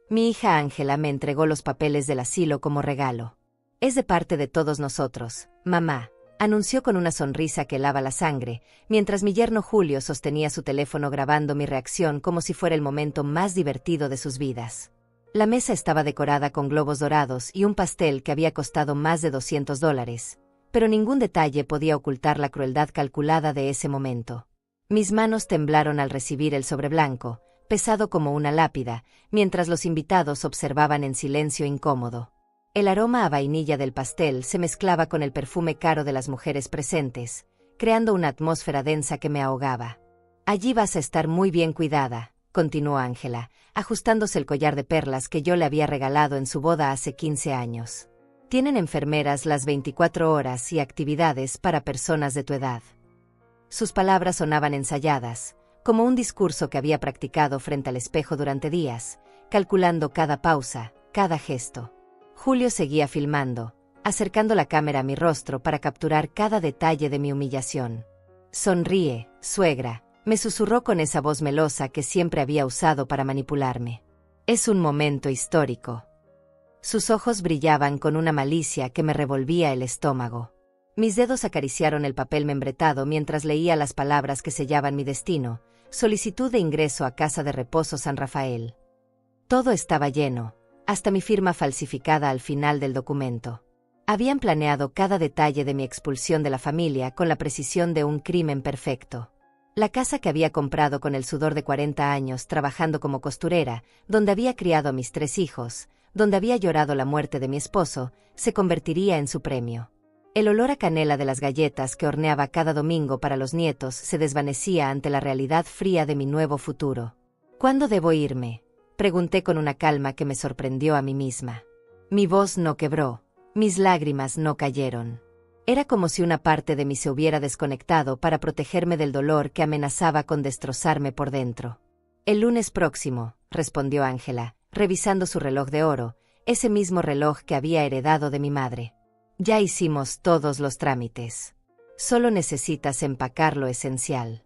Mi hija Ángela me entregó los papeles del asilo como regalo. Es de parte de todos nosotros, mamá, anunció con una sonrisa que helaba la sangre, mientras mi yerno Julio sostenía su teléfono grabando mi reacción como si fuera el momento más divertido de sus vidas. La mesa estaba decorada con globos dorados y un pastel que había costado más de $200, pero ningún detalle podía ocultar la crueldad calculada de ese momento. Mis manos temblaron al recibir el sobre blanco, pesado como una lápida, mientras los invitados observaban en silencio incómodo. El aroma a vainilla del pastel se mezclaba con el perfume caro de las mujeres presentes, creando una atmósfera densa que me ahogaba. Allí vas a estar muy bien cuidada, continuó Ángela, ajustándose el collar de perlas que yo le había regalado en su boda hace 15 años. Tienen enfermeras las 24 horas y actividades para personas de tu edad. Sus palabras sonaban ensayadas, como un discurso que había practicado frente al espejo durante días, calculando cada pausa, cada gesto. Julio seguía filmando, acercando la cámara a mi rostro para capturar cada detalle de mi humillación. Sonríe, suegra, me susurró con esa voz melosa que siempre había usado para manipularme. Es un momento histórico. Sus ojos brillaban con una malicia que me revolvía el estómago. Mis dedos acariciaron el papel membretado mientras leía las palabras que sellaban mi destino: solicitud de ingreso a Casa de Reposo San Rafael. Todo estaba lleno, hasta mi firma falsificada al final del documento. Habían planeado cada detalle de mi expulsión de la familia con la precisión de un crimen perfecto. La casa que había comprado con el sudor de 40 años trabajando como costurera, donde había criado a mis 3 hijos, donde había llorado la muerte de mi esposo, se convertiría en su premio. El olor a canela de las galletas que horneaba cada domingo para los nietos se desvanecía ante la realidad fría de mi nuevo futuro. ¿Cuándo debo irme?, pregunté con una calma que me sorprendió a mí misma. Mi voz no quebró, mis lágrimas no cayeron. Era como si una parte de mí se hubiera desconectado para protegerme del dolor que amenazaba con destrozarme por dentro. El lunes próximo, respondió Ángela, revisando su reloj de oro, ese mismo reloj que había heredado de mi madre. Ya hicimos todos los trámites. Solo necesitas empacar lo esencial.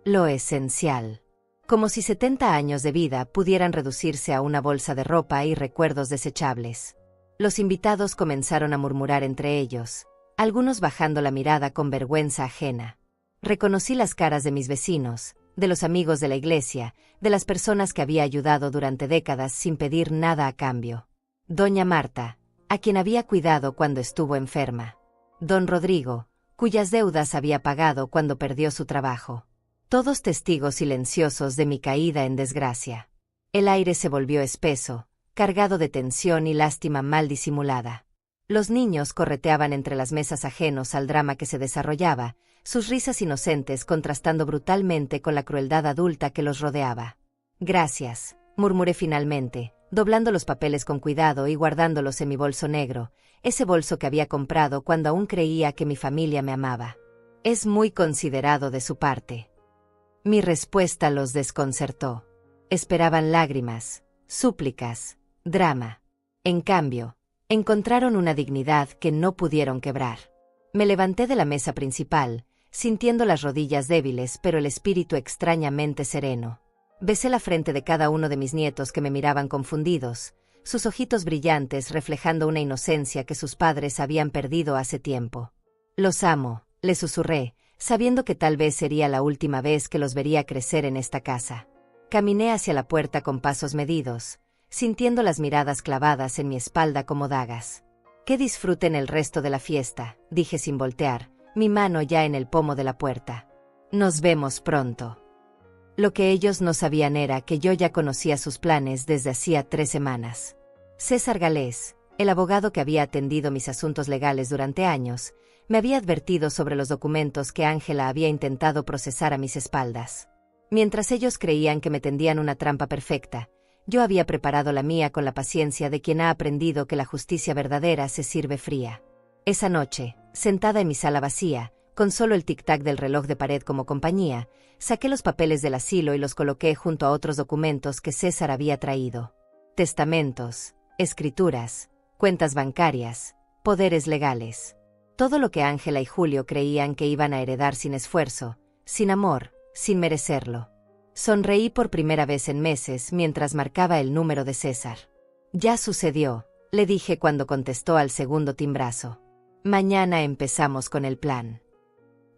Lo esencial. Como si 70 años de vida pudieran reducirse a una bolsa de ropa y recuerdos desechables. Los invitados comenzaron a murmurar entre ellos, algunos bajando la mirada con vergüenza ajena. Reconocí las caras de mis vecinos, de los amigos de la iglesia, de las personas que había ayudado durante décadas sin pedir nada a cambio. Doña Marta, a quien había cuidado cuando estuvo enferma. Don Rodrigo, cuyas deudas había pagado cuando perdió su trabajo. Todos testigos silenciosos de mi caída en desgracia. El aire se volvió espeso, cargado de tensión y lástima mal disimulada. Los niños correteaban entre las mesas ajenos al drama que se desarrollaba, sus risas inocentes contrastando brutalmente con la crueldad adulta que los rodeaba. Gracias, murmuré finalmente, doblando los papeles con cuidado y guardándolos en mi bolso negro, ese bolso que había comprado cuando aún creía que mi familia me amaba. Es muy considerado de su parte. Mi respuesta los desconcertó. Esperaban lágrimas, súplicas, drama. En cambio, encontraron una dignidad que no pudieron quebrar. Me levanté de la mesa principal, sintiendo las rodillas débiles pero el espíritu extrañamente sereno. Besé la frente de cada uno de mis nietos que me miraban confundidos, sus ojitos brillantes reflejando una inocencia que sus padres habían perdido hace tiempo. Los amo, les susurré, sabiendo que tal vez sería la última vez que los vería crecer en esta casa. Caminé hacia la puerta con pasos medidos, sintiendo las miradas clavadas en mi espalda como dagas. Que disfruten el resto de la fiesta, dije sin voltear, mi mano ya en el pomo de la puerta. Nos vemos pronto. Lo que ellos no sabían era que yo ya conocía sus planes desde hacía 3 semanas. César Galés, el abogado que había atendido mis asuntos legales durante años, me había advertido sobre los documentos que Ángela había intentado procesar a mis espaldas. Mientras ellos creían que me tendían una trampa perfecta, yo había preparado la mía con la paciencia de quien ha aprendido que la justicia verdadera se sirve fría. Esa noche, sentada en mi sala vacía, con solo el tic-tac del reloj de pared como compañía, saqué los papeles del asilo y los coloqué junto a otros documentos que César había traído. Testamentos, escrituras, cuentas bancarias, poderes legales. Todo lo que Ángela y Julio creían que iban a heredar sin esfuerzo, sin amor, sin merecerlo. Sonreí por primera vez en meses mientras marcaba el número de César. Ya sucedió, le dije cuando contestó al segundo timbrazo. Mañana empezamos con el plan.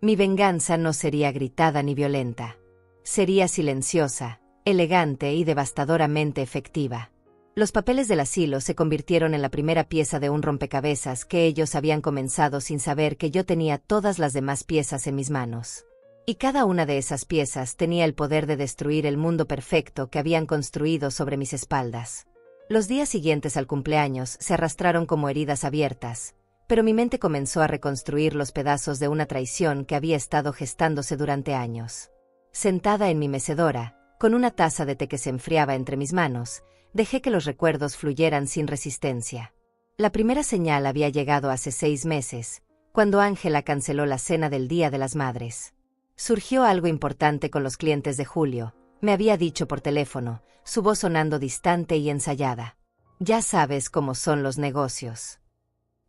Mi venganza no sería gritada ni violenta. Sería silenciosa, elegante y devastadoramente efectiva. Los papeles del asilo se convirtieron en la primera pieza de un rompecabezas que ellos habían comenzado sin saber que yo tenía todas las demás piezas en mis manos. Y cada una de esas piezas tenía el poder de destruir el mundo perfecto que habían construido sobre mis espaldas. Los días siguientes al cumpleaños se arrastraron como heridas abiertas, pero mi mente comenzó a reconstruir los pedazos de una traición que había estado gestándose durante años. Sentada en mi mecedora, con una taza de té que se enfriaba entre mis manos, dejé que los recuerdos fluyeran sin resistencia. La primera señal había llegado hace 6 meses, cuando Ángela canceló la cena del Día de las Madres. Surgió algo importante con los clientes de Julio, me había dicho por teléfono, su voz sonando distante y ensayada. Ya sabes cómo son los negocios.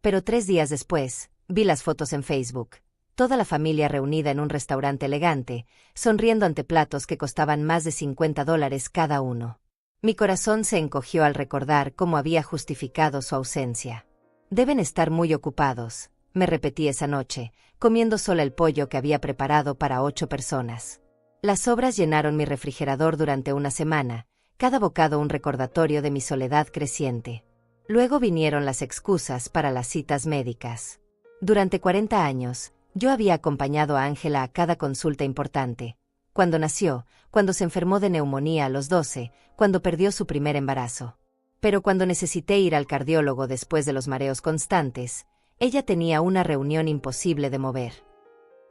Pero 3 días después, vi las fotos en Facebook. Toda la familia reunida en un restaurante elegante, sonriendo ante platos que costaban más de $50 cada uno. Mi corazón se encogió al recordar cómo había justificado su ausencia. Deben estar muy ocupados, me repetí esa noche, comiendo sola el pollo que había preparado para 8 personas. Las sobras llenaron mi refrigerador durante una semana, cada bocado un recordatorio de mi soledad creciente. Luego vinieron las excusas para las citas médicas. Durante 40 años, yo había acompañado a Ángela a cada consulta importante. Cuando nació, cuando se enfermó de neumonía a los 12, cuando perdió su primer embarazo. Pero cuando necesité ir al cardiólogo después de los mareos constantes, ella tenía una reunión imposible de mover.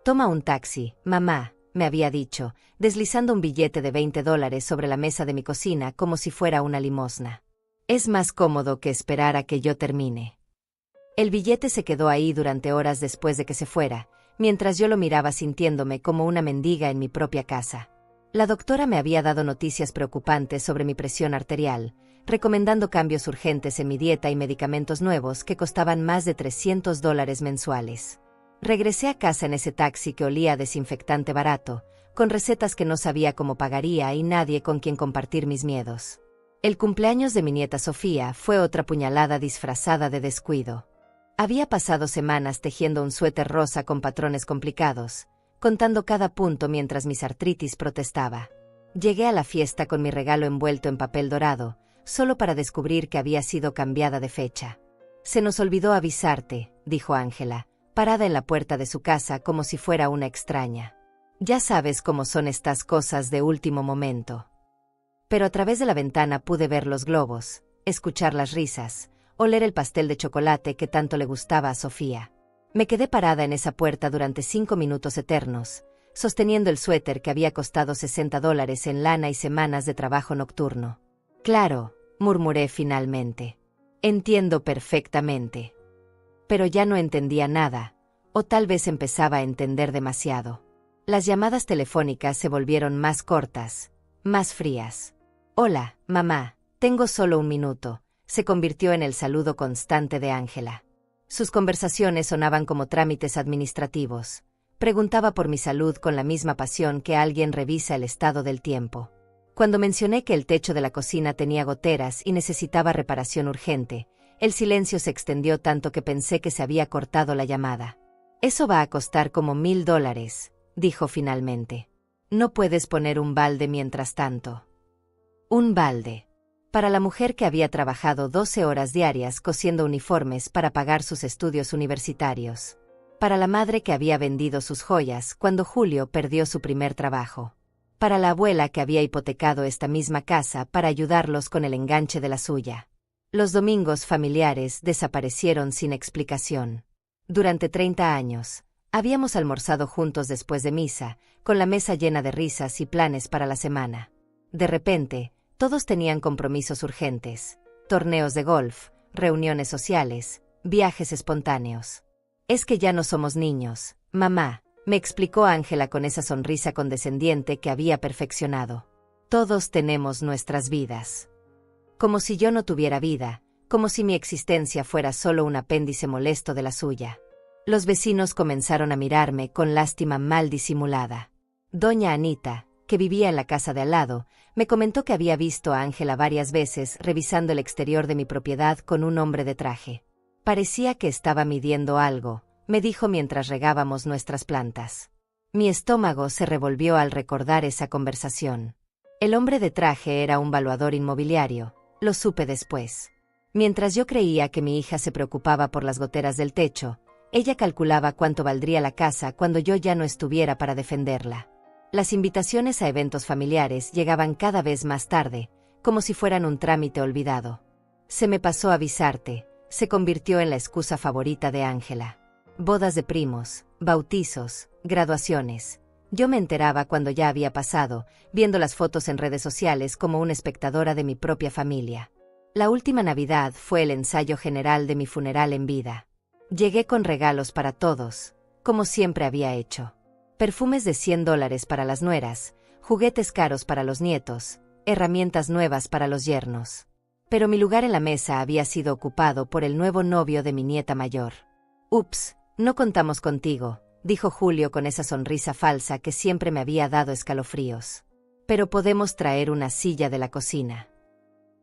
«Toma un taxi, mamá», me había dicho, deslizando un billete de $20 sobre la mesa de mi cocina como si fuera una limosna. «Es más cómodo que esperar a que yo termine». El billete se quedó ahí durante horas después de que se fuera, mientras yo lo miraba sintiéndome como una mendiga en mi propia casa. La doctora me había dado noticias preocupantes sobre mi presión arterial, recomendando cambios urgentes en mi dieta y medicamentos nuevos que costaban más de $300 mensuales. Regresé a casa en ese taxi que olía a desinfectante barato, con recetas que no sabía cómo pagaría y nadie con quien compartir mis miedos. El cumpleaños de mi nieta Sofía fue otra puñalada disfrazada de descuido. Había pasado semanas tejiendo un suéter rosa con patrones complicados, contando cada punto mientras mi artritis protestaba. Llegué a la fiesta con mi regalo envuelto en papel dorado, solo para descubrir que había sido cambiada de fecha. «Se nos olvidó avisarte», dijo Ángela, parada en la puerta de su casa como si fuera una extraña. «Ya sabes cómo son estas cosas de último momento». Pero a través de la ventana pude ver los globos, escuchar las risas, oler el pastel de chocolate que tanto le gustaba a Sofía. Me quedé parada en esa puerta durante 5 minutos eternos, sosteniendo el suéter que había costado $60 en lana y semanas de trabajo nocturno. «Claro», murmuré finalmente. «Entiendo perfectamente». Pero ya no entendía nada, o tal vez empezaba a entender demasiado. Las llamadas telefónicas se volvieron más cortas, más frías. «Hola, mamá, tengo solo 1 minuto», se convirtió en el saludo constante de Ángela. Sus conversaciones sonaban como trámites administrativos. Preguntaba por mi salud con la misma pasión que alguien revisa el estado del tiempo. Cuando mencioné que el techo de la cocina tenía goteras y necesitaba reparación urgente, el silencio se extendió tanto que pensé que se había cortado la llamada. «Eso va a costar como $1000», dijo finalmente. «No puedes poner un balde mientras tanto». Un balde. Para la mujer que había trabajado 12 horas diarias cosiendo uniformes para pagar sus estudios universitarios. Para la madre que había vendido sus joyas cuando Julio perdió su primer trabajo. Para la abuela que había hipotecado esta misma casa para ayudarlos con el enganche de la suya. Los domingos familiares desaparecieron sin explicación. Durante 30 años, habíamos almorzado juntos después de misa, con la mesa llena de risas y planes para la semana. De repente, todos tenían compromisos urgentes, torneos de golf, reuniones sociales, viajes espontáneos. «Es que ya no somos niños, mamá», me explicó Ángela con esa sonrisa condescendiente que había perfeccionado. «Todos tenemos nuestras vidas». Como si yo no tuviera vida, como si mi existencia fuera solo un apéndice molesto de la suya. Los vecinos comenzaron a mirarme con lástima mal disimulada. Doña Anita, que vivía en la casa de al lado, me comentó que había visto a Ángela varias veces revisando el exterior de mi propiedad con un hombre de traje. Parecía que estaba midiendo algo, me dijo mientras regábamos nuestras plantas. Mi estómago se revolvió al recordar esa conversación. El hombre de traje era un valuador inmobiliario, lo supe después. Mientras yo creía que mi hija se preocupaba por las goteras del techo, ella calculaba cuánto valdría la casa cuando yo ya no estuviera para defenderla. Las invitaciones a eventos familiares llegaban cada vez más tarde, como si fueran un trámite olvidado. Se me pasó avisarte, se convirtió en la excusa favorita de Ángela. Bodas de primos, bautizos, graduaciones. Yo me enteraba cuando ya había pasado, viendo las fotos en redes sociales como una espectadora de mi propia familia. La última Navidad fue el ensayo general de mi funeral en vida. Llegué con regalos para todos, como siempre había hecho. Perfumes de $100 para las nueras, juguetes caros para los nietos, herramientas nuevas para los yernos. Pero mi lugar en la mesa había sido ocupado por el nuevo novio de mi nieta mayor. «Ups, no contamos contigo», dijo Julio con esa sonrisa falsa que siempre me había dado escalofríos. «Pero podemos traer una silla de la cocina».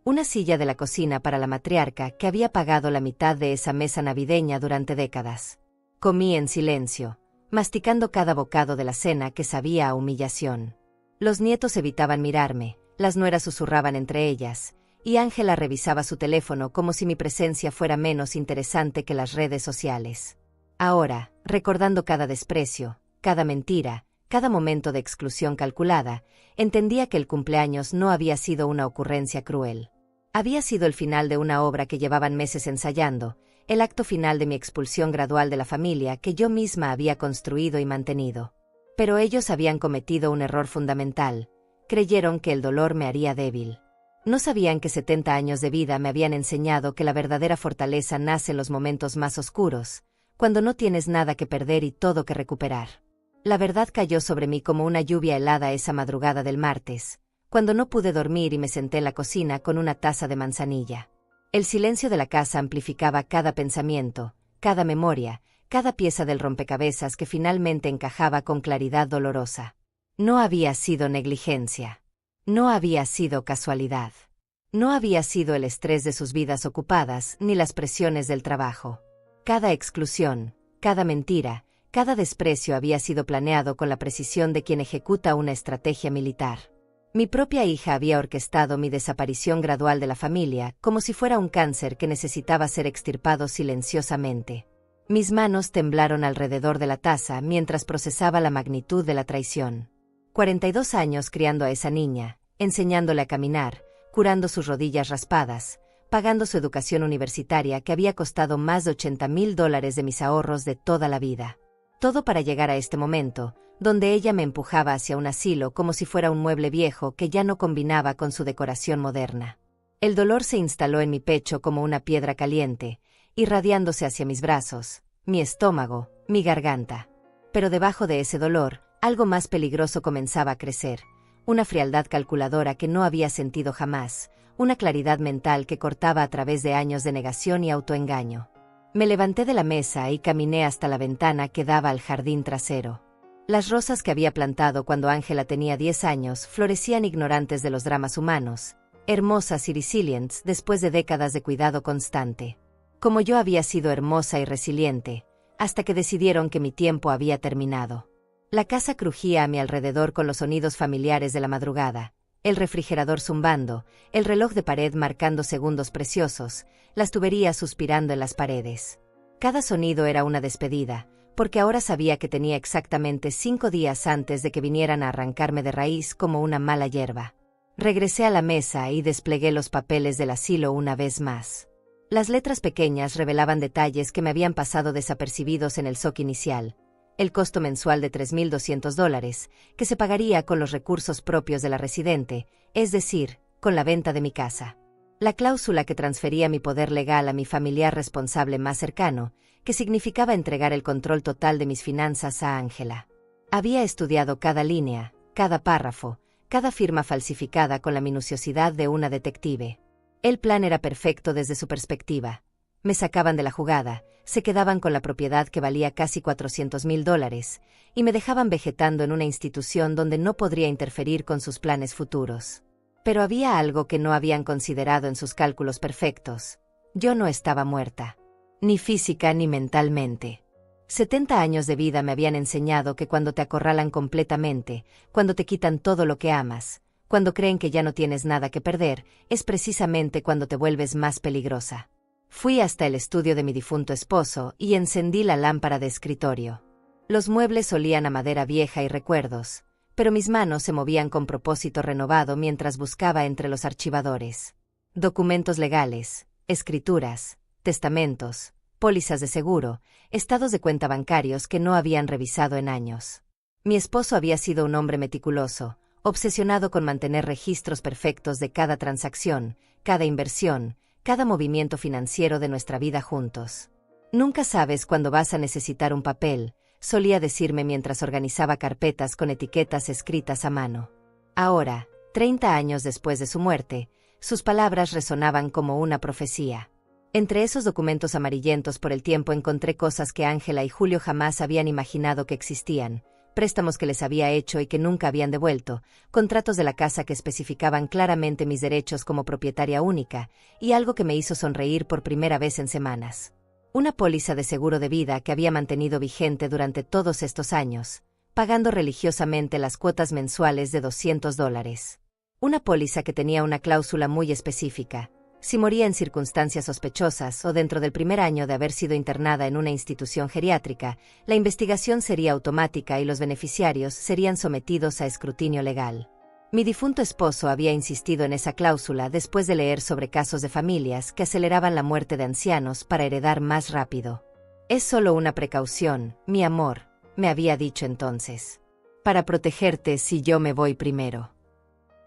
Una silla de la cocina para la matriarca que había pagado la mitad de esa mesa navideña durante décadas. Comí en silencio, masticando cada bocado de la cena que sabía a humillación. Los nietos evitaban mirarme, las nueras susurraban entre ellas, y Ángela revisaba su teléfono como si mi presencia fuera menos interesante que las redes sociales. Ahora, recordando cada desprecio, cada mentira, cada momento de exclusión calculada, entendía que el cumpleaños no había sido una ocurrencia cruel. Había sido el final de una obra que llevaban meses ensayando, el acto final de mi expulsión gradual de la familia que yo misma había construido y mantenido. Pero ellos habían cometido un error fundamental, creyeron que el dolor me haría débil. No sabían que 70 años de vida me habían enseñado que la verdadera fortaleza nace en los momentos más oscuros, cuando no tienes nada que perder y todo que recuperar. La verdad cayó sobre mí como una lluvia helada esa madrugada del martes, cuando no pude dormir y me senté en la cocina con una taza de manzanilla. El silencio de la casa amplificaba cada pensamiento, cada memoria, cada pieza del rompecabezas que finalmente encajaba con claridad dolorosa. No había sido negligencia. No había sido casualidad. No había sido el estrés de sus vidas ocupadas ni las presiones del trabajo. Cada exclusión, cada mentira, cada desprecio había sido planeado con la precisión de quien ejecuta una estrategia militar. Mi propia hija había orquestado mi desaparición gradual de la familia como si fuera un cáncer que necesitaba ser extirpado silenciosamente. Mis manos temblaron alrededor de la taza mientras procesaba la magnitud de la traición. 42 años criando a esa niña, enseñándole a caminar, curando sus rodillas raspadas, pagando su educación universitaria que había costado más de $80,000 de mis ahorros de toda la vida. Todo para llegar a este momento, donde ella me empujaba hacia un asilo como si fuera un mueble viejo que ya no combinaba con su decoración moderna. El dolor se instaló en mi pecho como una piedra caliente, irradiándose hacia mis brazos, mi estómago, mi garganta. Pero debajo de ese dolor, algo más peligroso comenzaba a crecer, una frialdad calculadora que no había sentido jamás, una claridad mental que cortaba a través de años de negación y autoengaño. Me levanté de la mesa y caminé hasta la ventana que daba al jardín trasero. Las rosas que había plantado cuando Ángela tenía 10 años florecían ignorantes de los dramas humanos, hermosas y resilientes después de décadas de cuidado constante. Como yo había sido hermosa y resiliente, hasta que decidieron que mi tiempo había terminado. La casa crujía a mi alrededor con los sonidos familiares de la madrugada, el refrigerador zumbando, el reloj de pared marcando segundos preciosos, las tuberías suspirando en las paredes. Cada sonido era una despedida, porque ahora sabía que tenía exactamente 5 días antes de que vinieran a arrancarme de raíz como una mala hierba. Regresé a la mesa y desplegué los papeles del asilo una vez más. Las letras pequeñas revelaban detalles que me habían pasado desapercibidos en el SOC inicial. El costo mensual de $3,200, que se pagaría con los recursos propios de la residente, es decir, con la venta de mi casa. La cláusula que transfería mi poder legal a mi familiar responsable más cercano, que significaba entregar el control total de mis finanzas a Ángela. Había estudiado cada línea, cada párrafo, cada firma falsificada con la minuciosidad de una detective. El plan era perfecto desde su perspectiva. Me sacaban de la jugada, se quedaban con la propiedad que valía casi $400,000, y me dejaban vegetando en una institución donde no podría interferir con sus planes futuros. Pero había algo que no habían considerado en sus cálculos perfectos. Yo no estaba muerta. Ni física ni mentalmente. 70 años de vida me habían enseñado que cuando te acorralan completamente, cuando te quitan todo lo que amas, cuando creen que ya no tienes nada que perder, es precisamente cuando te vuelves más peligrosa. Fui hasta el estudio de mi difunto esposo y encendí la lámpara de escritorio. Los muebles olían a madera vieja y recuerdos, pero mis manos se movían con propósito renovado mientras buscaba entre los archivadores. Documentos legales, escrituras, testamentos, pólizas de seguro, estados de cuenta bancarios que no habían revisado en años. Mi esposo había sido un hombre meticuloso, obsesionado con mantener registros perfectos de cada transacción, cada inversión, cada movimiento financiero de nuestra vida juntos. Nunca sabes cuándo vas a necesitar un papel, solía decirme mientras organizaba carpetas con etiquetas escritas a mano. Ahora, 30 años después de su muerte, sus palabras resonaban como una profecía. Entre esos documentos amarillentos por el tiempo encontré cosas que Ángela y Julio jamás habían imaginado que existían, préstamos que les había hecho y que nunca habían devuelto, contratos de la casa que especificaban claramente mis derechos como propietaria única, y algo que me hizo sonreír por primera vez en semanas. Una póliza de seguro de vida que había mantenido vigente durante todos estos años, pagando religiosamente las cuotas mensuales de $200. Una póliza que tenía una cláusula muy específica. Si moría en circunstancias sospechosas o dentro del primer año de haber sido internada en una institución geriátrica, la investigación sería automática y los beneficiarios serían sometidos a escrutinio legal. Mi difunto esposo había insistido en esa cláusula después de leer sobre casos de familias que aceleraban la muerte de ancianos para heredar más rápido. Es solo una precaución, mi amor, me había dicho entonces. Para protegerte si yo me voy primero.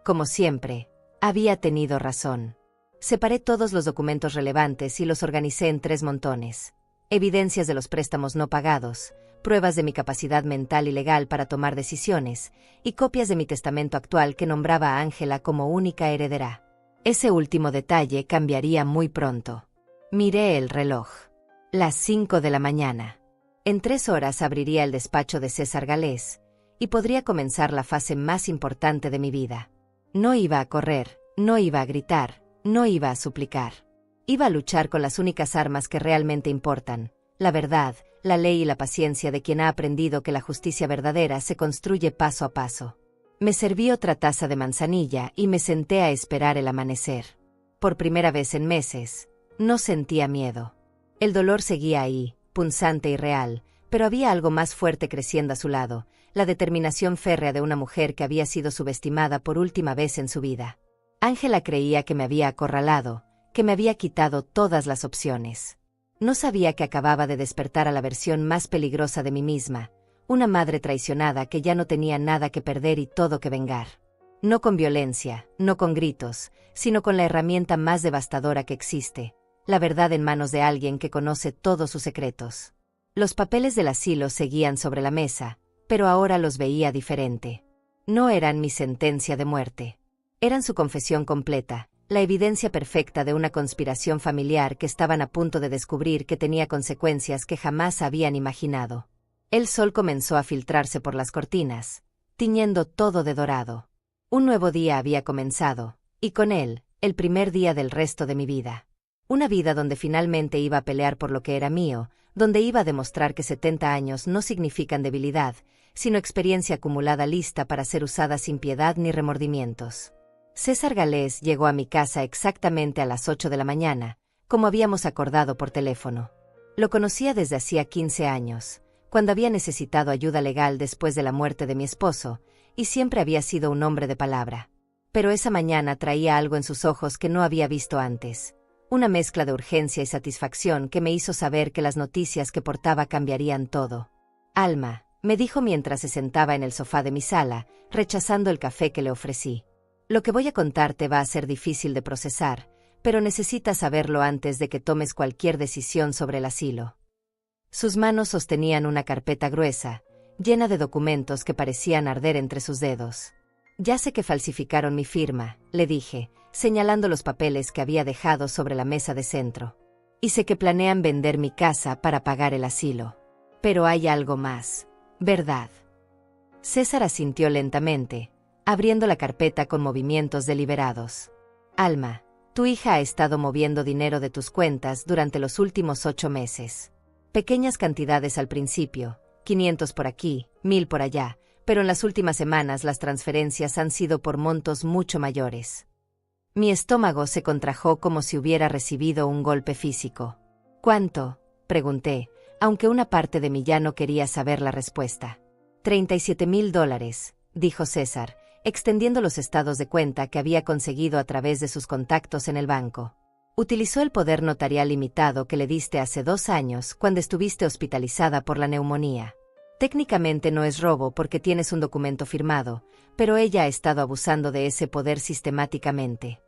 Como siempre, había tenido razón. Separé todos los documentos relevantes y los organicé en 3 montones. Evidencias de los préstamos no pagados, pruebas de mi capacidad mental y legal para tomar decisiones, y copias de mi testamento actual que nombraba a Ángela como única heredera. Ese último detalle cambiaría muy pronto. Miré el reloj. Las 5 de la mañana. En 3 horas abriría el despacho de César Galés, y podría comenzar la fase más importante de mi vida. No iba a correr, no iba a gritar, no iba a suplicar. Iba a luchar con las únicas armas que realmente importan, la verdad, la ley y la paciencia de quien ha aprendido que la justicia verdadera se construye paso a paso. Me serví otra taza de manzanilla y me senté a esperar el amanecer. Por primera vez en meses, no sentía miedo. El dolor seguía ahí, punzante y real, pero había algo más fuerte creciendo a su lado, la determinación férrea de una mujer que había sido subestimada por última vez en su vida. Ángela creía que me había acorralado, que me había quitado todas las opciones. No sabía que acababa de despertar a la versión más peligrosa de mí misma, una madre traicionada que ya no tenía nada que perder y todo que vengar. No con violencia, no con gritos, sino con la herramienta más devastadora que existe, la verdad en manos de alguien que conoce todos sus secretos. Los papeles del asilo seguían sobre la mesa, pero ahora los veía diferente. No eran mi sentencia de muerte. Eran su confesión completa, la evidencia perfecta de una conspiración familiar que estaban a punto de descubrir que tenía consecuencias que jamás habían imaginado. El sol comenzó a filtrarse por las cortinas, tiñendo todo de dorado. Un nuevo día había comenzado, y con él, el primer día del resto de mi vida. Una vida donde finalmente iba a pelear por lo que era mío, donde iba a demostrar que 70 años no significan debilidad, sino experiencia acumulada lista para ser usada sin piedad ni remordimientos. César Galés llegó a mi casa exactamente a las 8 de la mañana, como habíamos acordado por teléfono. Lo conocía desde hacía 15 años, cuando había necesitado ayuda legal después de la muerte de mi esposo, y siempre había sido un hombre de palabra. Pero esa mañana traía algo en sus ojos que no había visto antes, una mezcla de urgencia y satisfacción que me hizo saber que las noticias que portaba cambiarían todo. Alma, me dijo mientras se sentaba en el sofá de mi sala, rechazando el café que le ofrecí. Lo que voy a contarte va a ser difícil de procesar, pero necesitas saberlo antes de que tomes cualquier decisión sobre el asilo. Sus manos sostenían una carpeta gruesa, llena de documentos que parecían arder entre sus dedos. Ya sé que falsificaron mi firma, le dije, señalando los papeles que había dejado sobre la mesa de centro. Y sé que planean vender mi casa para pagar el asilo. Pero hay algo más, ¿verdad? César asintió lentamente, abriendo la carpeta con movimientos deliberados. Alma, tu hija ha estado moviendo dinero de tus cuentas durante los últimos 8 meses. Pequeñas cantidades al principio, 500 por aquí, 1000 por allá, pero en las últimas semanas las transferencias han sido por montos mucho mayores. Mi estómago se contrajo como si hubiera recibido un golpe físico. ¿Cuánto?, pregunté, aunque una parte de mí ya no quería saber la respuesta. $37,000, dijo César, extendiendo los estados de cuenta que había conseguido a través de sus contactos en el banco. Utilizó el poder notarial limitado que le diste hace 2 años cuando estuviste hospitalizada por la neumonía. Técnicamente no es robo porque tienes un documento firmado, pero ella ha estado abusando de ese poder sistemáticamente.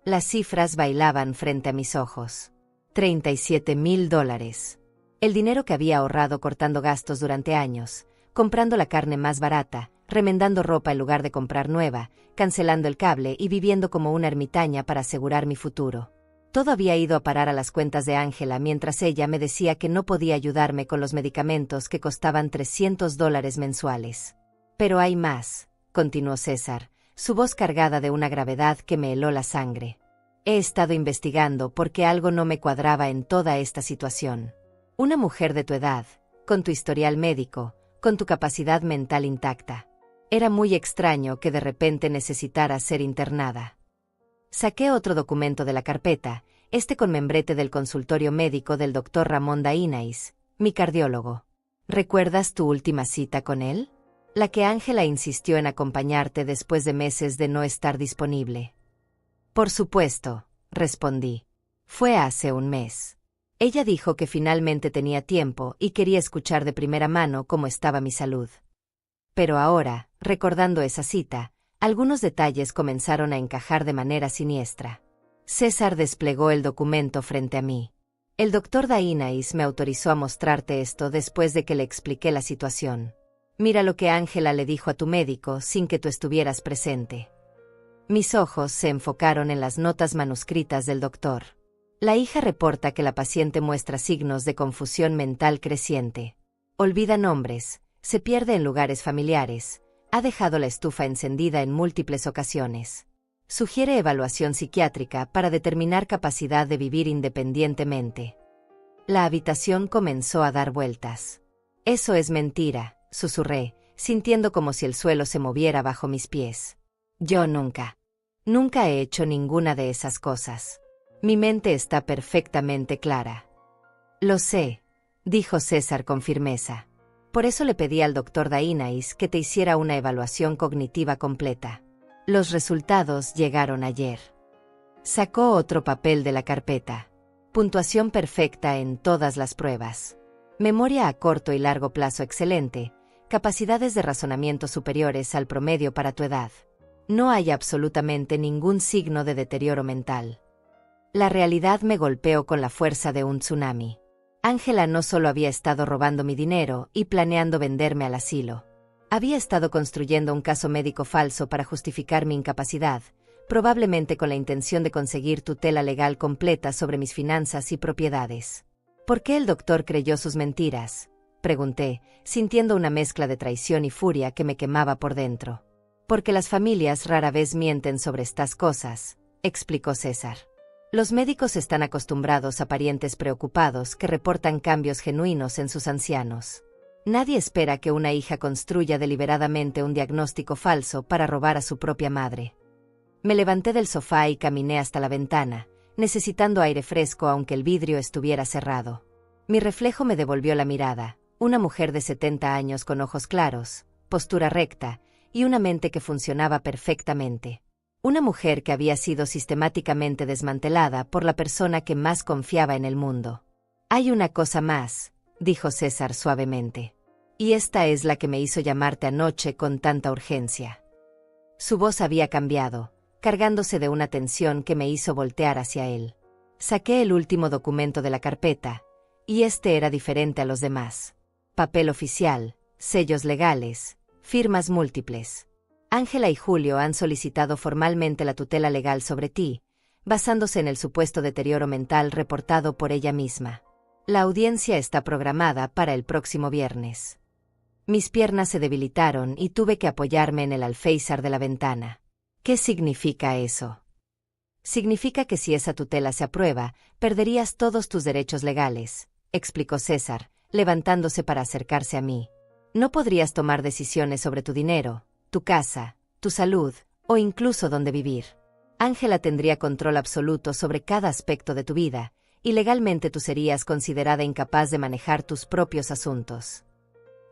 Las cifras bailaban frente a mis ojos. $37,000. El dinero que había ahorrado cortando gastos durante años, comprando la carne más barata, remendando ropa en lugar de comprar nueva, cancelando el cable y viviendo como una ermitaña para asegurar mi futuro. Todo había ido a parar a las cuentas de Ángela mientras ella me decía que no podía ayudarme con los medicamentos que costaban $300 mensuales. Pero hay más, continuó César, su voz cargada de una gravedad que me heló la sangre. He estado investigando porque algo no me cuadraba en toda esta situación. Una mujer de tu edad, con tu historial médico, con tu capacidad mental intacta. Era muy extraño que de repente necesitara ser internada. Saqué otro documento de la carpeta, con membrete del consultorio médico del Dr. Ramón Dainais, mi cardiólogo. ¿Recuerdas tu última cita con él? La que Ángela insistió en acompañarte después de meses de no estar disponible. Por supuesto, respondí. Fue hace 1 mes. Ella dijo que finalmente tenía tiempo y quería escuchar de primera mano cómo estaba mi salud. Pero ahora, recordando esa cita, algunos detalles comenzaron a encajar de manera siniestra. César desplegó el documento frente a mí. El doctor Dainais me autorizó a mostrarte esto después de que le expliqué la situación. Mira lo que Ángela le dijo a tu médico sin que tú estuvieras presente. Mis ojos se enfocaron en las notas manuscritas del doctor. La hija reporta que la paciente muestra signos de confusión mental creciente. Olvida nombres, se pierde en lugares familiares, ha dejado la estufa encendida en múltiples ocasiones. Sugiere evaluación psiquiátrica para determinar capacidad de vivir independientemente. La habitación comenzó a dar vueltas. Eso es mentira, susurré, sintiendo como si el suelo se moviera bajo mis pies. Yo nunca he hecho ninguna de esas cosas. Mi mente está perfectamente clara. Lo sé, dijo César con firmeza. Por eso le pedí al doctor Dainais que te hiciera una evaluación cognitiva completa. Los resultados llegaron ayer. Sacó otro papel de la carpeta. Puntuación perfecta en todas las pruebas. Memoria a corto y largo plazo excelente. Capacidades de razonamiento superiores al promedio para tu edad. No hay absolutamente ningún signo de deterioro mental. La realidad me golpeó con la fuerza de un tsunami. Ángela no solo había estado robando mi dinero y planeando venderme al asilo. Había estado construyendo un caso médico falso para justificar mi incapacidad, probablemente con la intención de conseguir tutela legal completa sobre mis finanzas y propiedades. ¿Por qué el doctor creyó sus mentiras?, pregunté, sintiendo una mezcla de traición y furia que me quemaba por dentro. Porque las familias rara vez mienten sobre estas cosas, explicó César. Los médicos están acostumbrados a parientes preocupados que reportan cambios genuinos en sus ancianos. Nadie espera que una hija construya deliberadamente un diagnóstico falso para robar a su propia madre. Me levanté del sofá y caminé hasta la ventana, necesitando aire fresco aunque el vidrio estuviera cerrado. Mi reflejo me devolvió la mirada, una mujer de 70 años con ojos claros, postura recta y una mente que funcionaba perfectamente. Una mujer que había sido sistemáticamente desmantelada por la persona que más confiaba en el mundo. Hay una cosa más, dijo César suavemente. Y esta es la que me hizo llamarte anoche con tanta urgencia. Su voz había cambiado, cargándose de una tensión que me hizo voltear hacia él. Saqué el último documento de la carpeta, y este era diferente a los demás. Papel oficial, sellos legales, firmas múltiples. Ángela y Julio han solicitado formalmente la tutela legal sobre ti, basándose en el supuesto deterioro mental reportado por ella misma. La audiencia está programada para el próximo viernes. Mis piernas se debilitaron y tuve que apoyarme en el alféizar de la ventana. ¿Qué significa eso? Significa que si esa tutela se aprueba, perderías todos tus derechos legales, explicó César, levantándose para acercarse a mí. No podrías tomar decisiones sobre tu dinero, tu casa, tu salud, o incluso dónde vivir. Ángela tendría control absoluto sobre cada aspecto de tu vida, y legalmente tú serías considerada incapaz de manejar tus propios asuntos.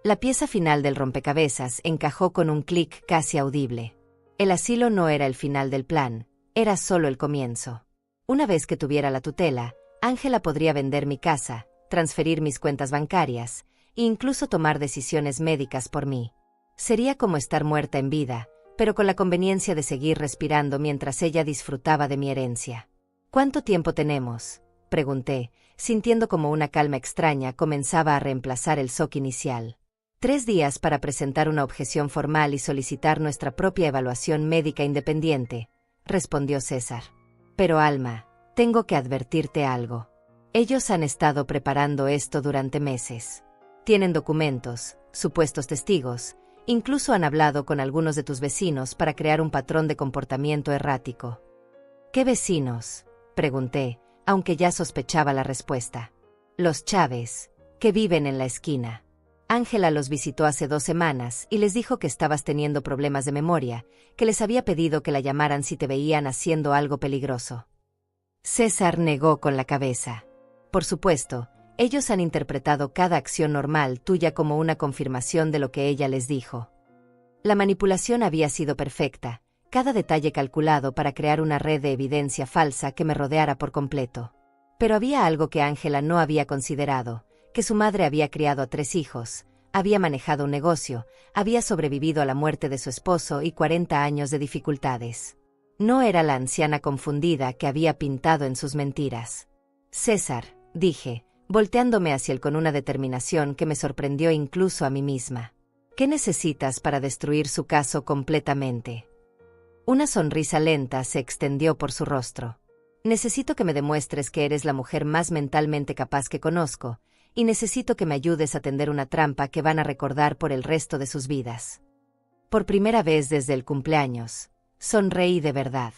La pieza final del rompecabezas encajó con un clic casi audible. El asilo no era el final del plan, era solo el comienzo. Una vez que tuviera la tutela, Ángela podría vender mi casa, transferir mis cuentas bancarias, e incluso tomar decisiones médicas por mí. Sería como estar muerta en vida, pero con la conveniencia de seguir respirando mientras ella disfrutaba de mi herencia. ¿Cuánto tiempo tenemos?, pregunté, sintiendo como una calma extraña comenzaba a reemplazar el shock inicial. 3 días para presentar una objeción formal y solicitar nuestra propia evaluación médica independiente, respondió César. Pero Alma, tengo que advertirte algo. Ellos han estado preparando esto durante meses. Tienen documentos, supuestos testigos, incluso han hablado con algunos de tus vecinos para crear un patrón de comportamiento errático. ¿Qué vecinos?, pregunté, aunque ya sospechaba la respuesta. Los Chávez, que viven en la esquina. Ángela los visitó hace 2 semanas y les dijo que estabas teniendo problemas de memoria, que les había pedido que la llamaran si te veían haciendo algo peligroso. César negó con la cabeza. Por supuesto, ellos han interpretado cada acción normal tuya como una confirmación de lo que ella les dijo. La manipulación había sido perfecta, cada detalle calculado para crear una red de evidencia falsa que me rodeara por completo. Pero había algo que Ángela no había considerado, que su madre había criado a 3 hijos, había manejado un negocio, había sobrevivido a la muerte de su esposo y 40 años de dificultades. No era la anciana confundida que había pintado en sus mentiras. César, dije, volteándome hacia él con una determinación que me sorprendió incluso a mí misma. ¿Qué necesitas para destruir su caso completamente? Una sonrisa lenta se extendió por su rostro. Necesito que me demuestres que eres la mujer más mentalmente capaz que conozco, y necesito que me ayudes a tender una trampa que van a recordar por el resto de sus vidas. Por primera vez desde el cumpleaños, sonreí de verdad.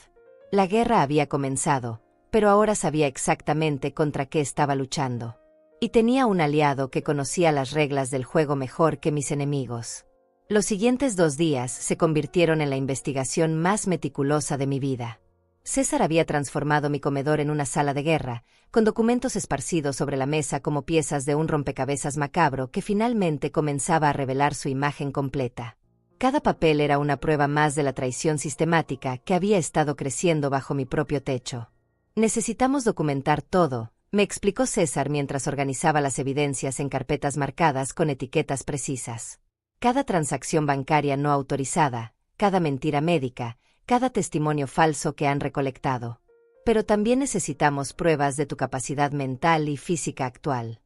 La guerra había comenzado, pero ahora sabía exactamente contra qué estaba luchando. Y tenía un aliado que conocía las reglas del juego mejor que mis enemigos. Los siguientes 2 días se convirtieron en la investigación más meticulosa de mi vida. César había transformado mi comedor en una sala de guerra, con documentos esparcidos sobre la mesa como piezas de un rompecabezas macabro que finalmente comenzaba a revelar su imagen completa. Cada papel era una prueba más de la traición sistemática que había estado creciendo bajo mi propio techo. Necesitamos documentar todo, me explicó César mientras organizaba las evidencias en carpetas marcadas con etiquetas precisas. Cada transacción bancaria no autorizada, cada mentira médica, cada testimonio falso que han recolectado. Pero también necesitamos pruebas de tu capacidad mental y física actual.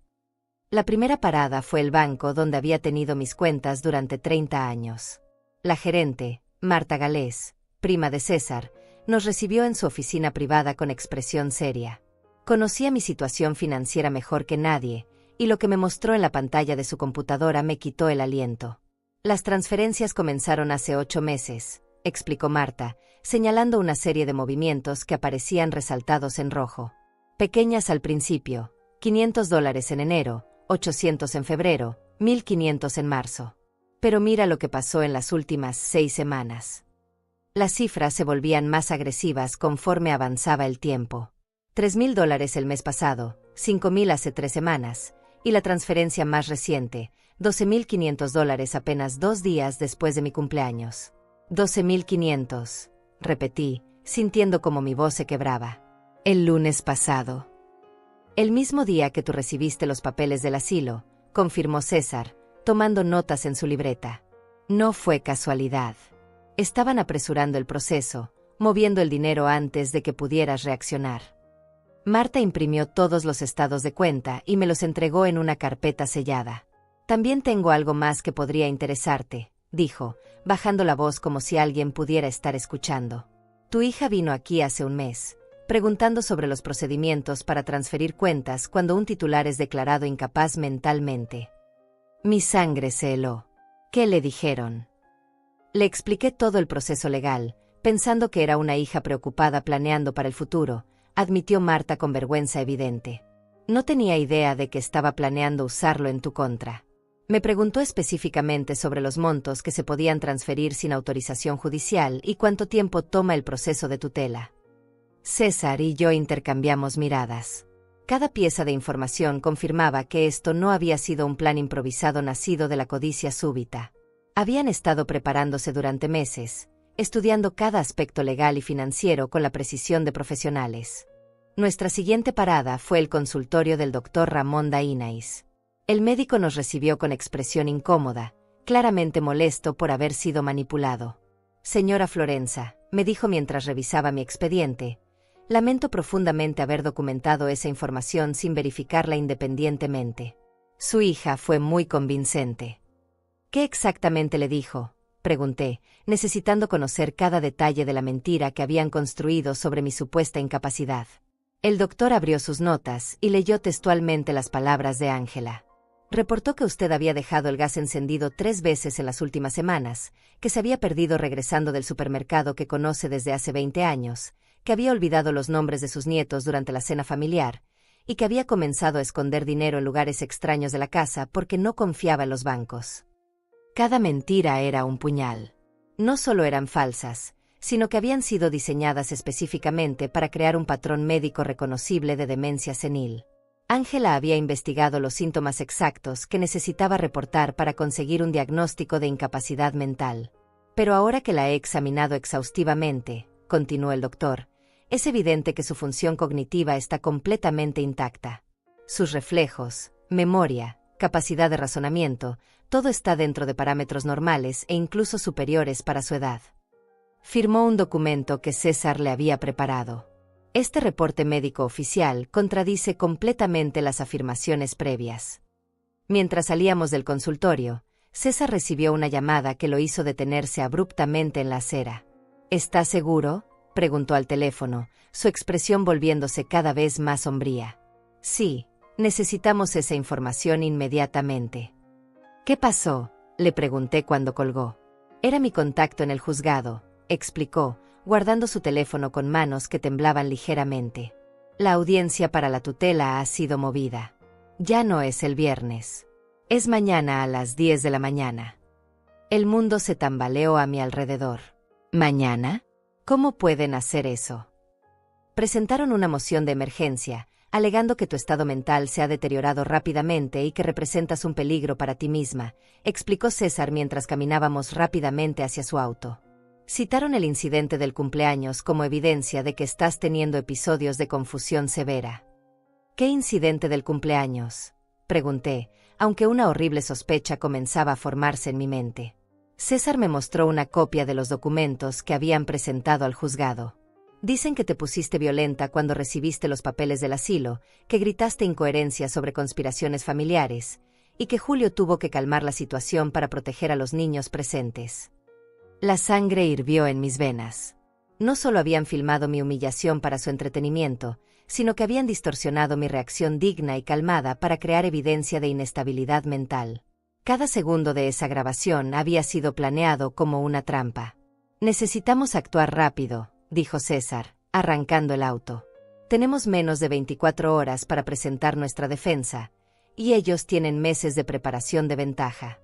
La primera parada fue el banco donde había tenido mis cuentas durante 30 años. La gerente, Marta Galés, prima de César, nos recibió en su oficina privada con expresión seria. Conocía mi situación financiera mejor que nadie, y lo que me mostró en la pantalla de su computadora me quitó el aliento. Las transferencias comenzaron hace 8 meses, explicó Marta, señalando una serie de movimientos que aparecían resaltados en rojo. Pequeñas al principio, $500 en enero, 800 en febrero, 1.500 en marzo. Pero mira lo que pasó en las últimas 6 semanas. Las cifras se volvían más agresivas conforme avanzaba el tiempo. $3.000 el mes pasado, 5.000 hace 3 semanas, y la transferencia más reciente, $12.500 apenas 2 días después de mi cumpleaños. 12.500, repetí, sintiendo como mi voz se quebraba. El lunes pasado. El mismo día que tú recibiste los papeles del asilo, confirmó César, tomando notas en su libreta. No fue casualidad. Estaban apresurando el proceso, moviendo el dinero antes de que pudieras reaccionar. Marta imprimió todos los estados de cuenta y me los entregó en una carpeta sellada. También tengo algo más que podría interesarte, dijo, bajando la voz como si alguien pudiera estar escuchando. Tu hija vino aquí hace un mes. preguntando sobre los procedimientos para transferir cuentas cuando un titular es declarado incapaz mentalmente. Mi sangre se heló. ¿Qué le dijeron? Le expliqué todo el proceso legal, pensando que era una hija preocupada planeando para el futuro, admitió Marta con vergüenza evidente. No tenía idea de que estaba planeando usarlo en tu contra. Me preguntó específicamente sobre los montos que se podían transferir sin autorización judicial y cuánto tiempo toma el proceso de tutela. César y yo intercambiamos miradas. Cada pieza de información confirmaba que esto no había sido un plan improvisado nacido de la codicia súbita. Habían estado preparándose durante meses, estudiando cada aspecto legal y financiero con la precisión de profesionales. Nuestra siguiente parada fue el consultorio del doctor Ramón Dainais. El médico nos recibió con expresión incómoda, claramente molesto por haber sido manipulado. Señora Florenza, me dijo mientras revisaba mi expediente, lamento profundamente haber documentado esa información sin verificarla independientemente. Su hija fue muy convincente. ¿Qué exactamente le dijo?, pregunté, necesitando conocer cada detalle de la mentira que habían construido sobre mi supuesta incapacidad. El doctor abrió sus notas y leyó textualmente las palabras de Ángela. Reportó que usted había dejado el gas encendido 3 veces en las últimas semanas, que se había perdido regresando del supermercado que conoce desde hace 20 años, que había olvidado los nombres de sus nietos durante la cena familiar, y que había comenzado a esconder dinero en lugares extraños de la casa porque no confiaba en los bancos. Cada mentira era un puñal. No solo eran falsas, sino que habían sido diseñadas específicamente para crear un patrón médico reconocible de demencia senil. Ángela había investigado los síntomas exactos que necesitaba reportar para conseguir un diagnóstico de incapacidad mental. Pero ahora que la he examinado exhaustivamente, continuó el doctor, es evidente que su función cognitiva está completamente intacta. Sus reflejos, memoria, capacidad de razonamiento, todo está dentro de parámetros normales e incluso superiores para su edad. Firmó un documento que César le había preparado. Este reporte médico oficial contradice completamente las afirmaciones previas. Mientras salíamos del consultorio, César recibió una llamada que lo hizo detenerse abruptamente en la acera. ¿Está seguro?, preguntó al teléfono, su expresión volviéndose cada vez más sombría. Sí, necesitamos esa información inmediatamente. ¿Qué pasó?, le pregunté cuando colgó. Era mi contacto en el juzgado, explicó, guardando su teléfono con manos que temblaban ligeramente. La audiencia para la tutela ha sido movida. Ya no es el viernes. Es mañana a las 10 de la mañana. El mundo se tambaleó a mi alrededor. ¿Mañana? ¿Cómo pueden hacer eso? Presentaron una moción de emergencia, alegando que tu estado mental se ha deteriorado rápidamente y que representas un peligro para ti misma, explicó César mientras caminábamos rápidamente hacia su auto. Citaron el incidente del cumpleaños como evidencia de que estás teniendo episodios de confusión severa. ¿Qué incidente del cumpleaños?, pregunté, aunque una horrible sospecha comenzaba a formarse en mi mente. César me mostró una copia de los documentos que habían presentado al juzgado. Dicen que te pusiste violenta cuando recibiste los papeles del asilo, que gritaste incoherencias sobre conspiraciones familiares, y que Julio tuvo que calmar la situación para proteger a los niños presentes. La sangre hirvió en mis venas. No solo habían filmado mi humillación para su entretenimiento, sino que habían distorsionado mi reacción digna y calmada para crear evidencia de inestabilidad mental. Cada segundo de esa grabación había sido planeado como una trampa. Necesitamos actuar rápido, dijo César, arrancando el auto. Tenemos menos de 24 horas para presentar nuestra defensa, y ellos tienen meses de preparación de ventaja.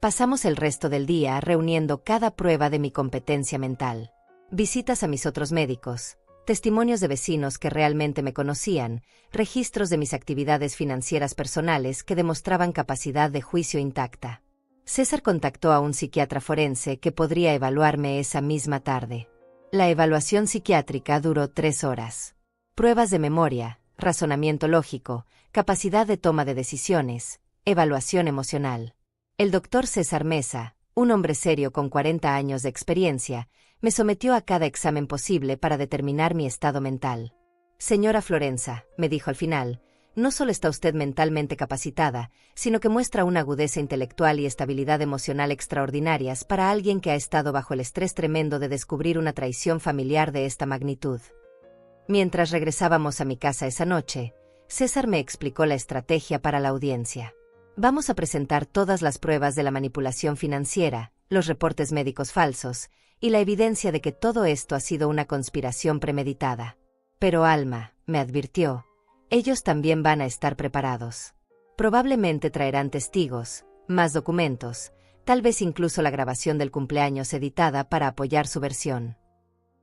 Pasamos el resto del día reuniendo cada prueba de mi competencia mental. Visitas a mis otros médicos, testimonios de vecinos que realmente me conocían, registros de mis actividades financieras personales que demostraban capacidad de juicio intacta. César contactó a un psiquiatra forense que podría evaluarme esa misma tarde. La evaluación psiquiátrica duró 3 horas. Pruebas de memoria, razonamiento lógico, capacidad de toma de decisiones, evaluación emocional. El doctor César Mesa, un hombre serio con 40 años de experiencia, me sometió a cada examen posible para determinar mi estado mental. Señora Florenza, me dijo al final, no solo está usted mentalmente capacitada, sino que muestra una agudeza intelectual y estabilidad emocional extraordinarias para alguien que ha estado bajo el estrés tremendo de descubrir una traición familiar de esta magnitud. Mientras regresábamos a mi casa esa noche, César me explicó la estrategia para la audiencia. Vamos a presentar todas las pruebas de la manipulación financiera, los reportes médicos falsos, y la evidencia de que todo esto ha sido una conspiración premeditada. Pero Alma, me advirtió, ellos también van a estar preparados. Probablemente traerán testigos, más documentos, tal vez incluso la grabación del cumpleaños editada para apoyar su versión.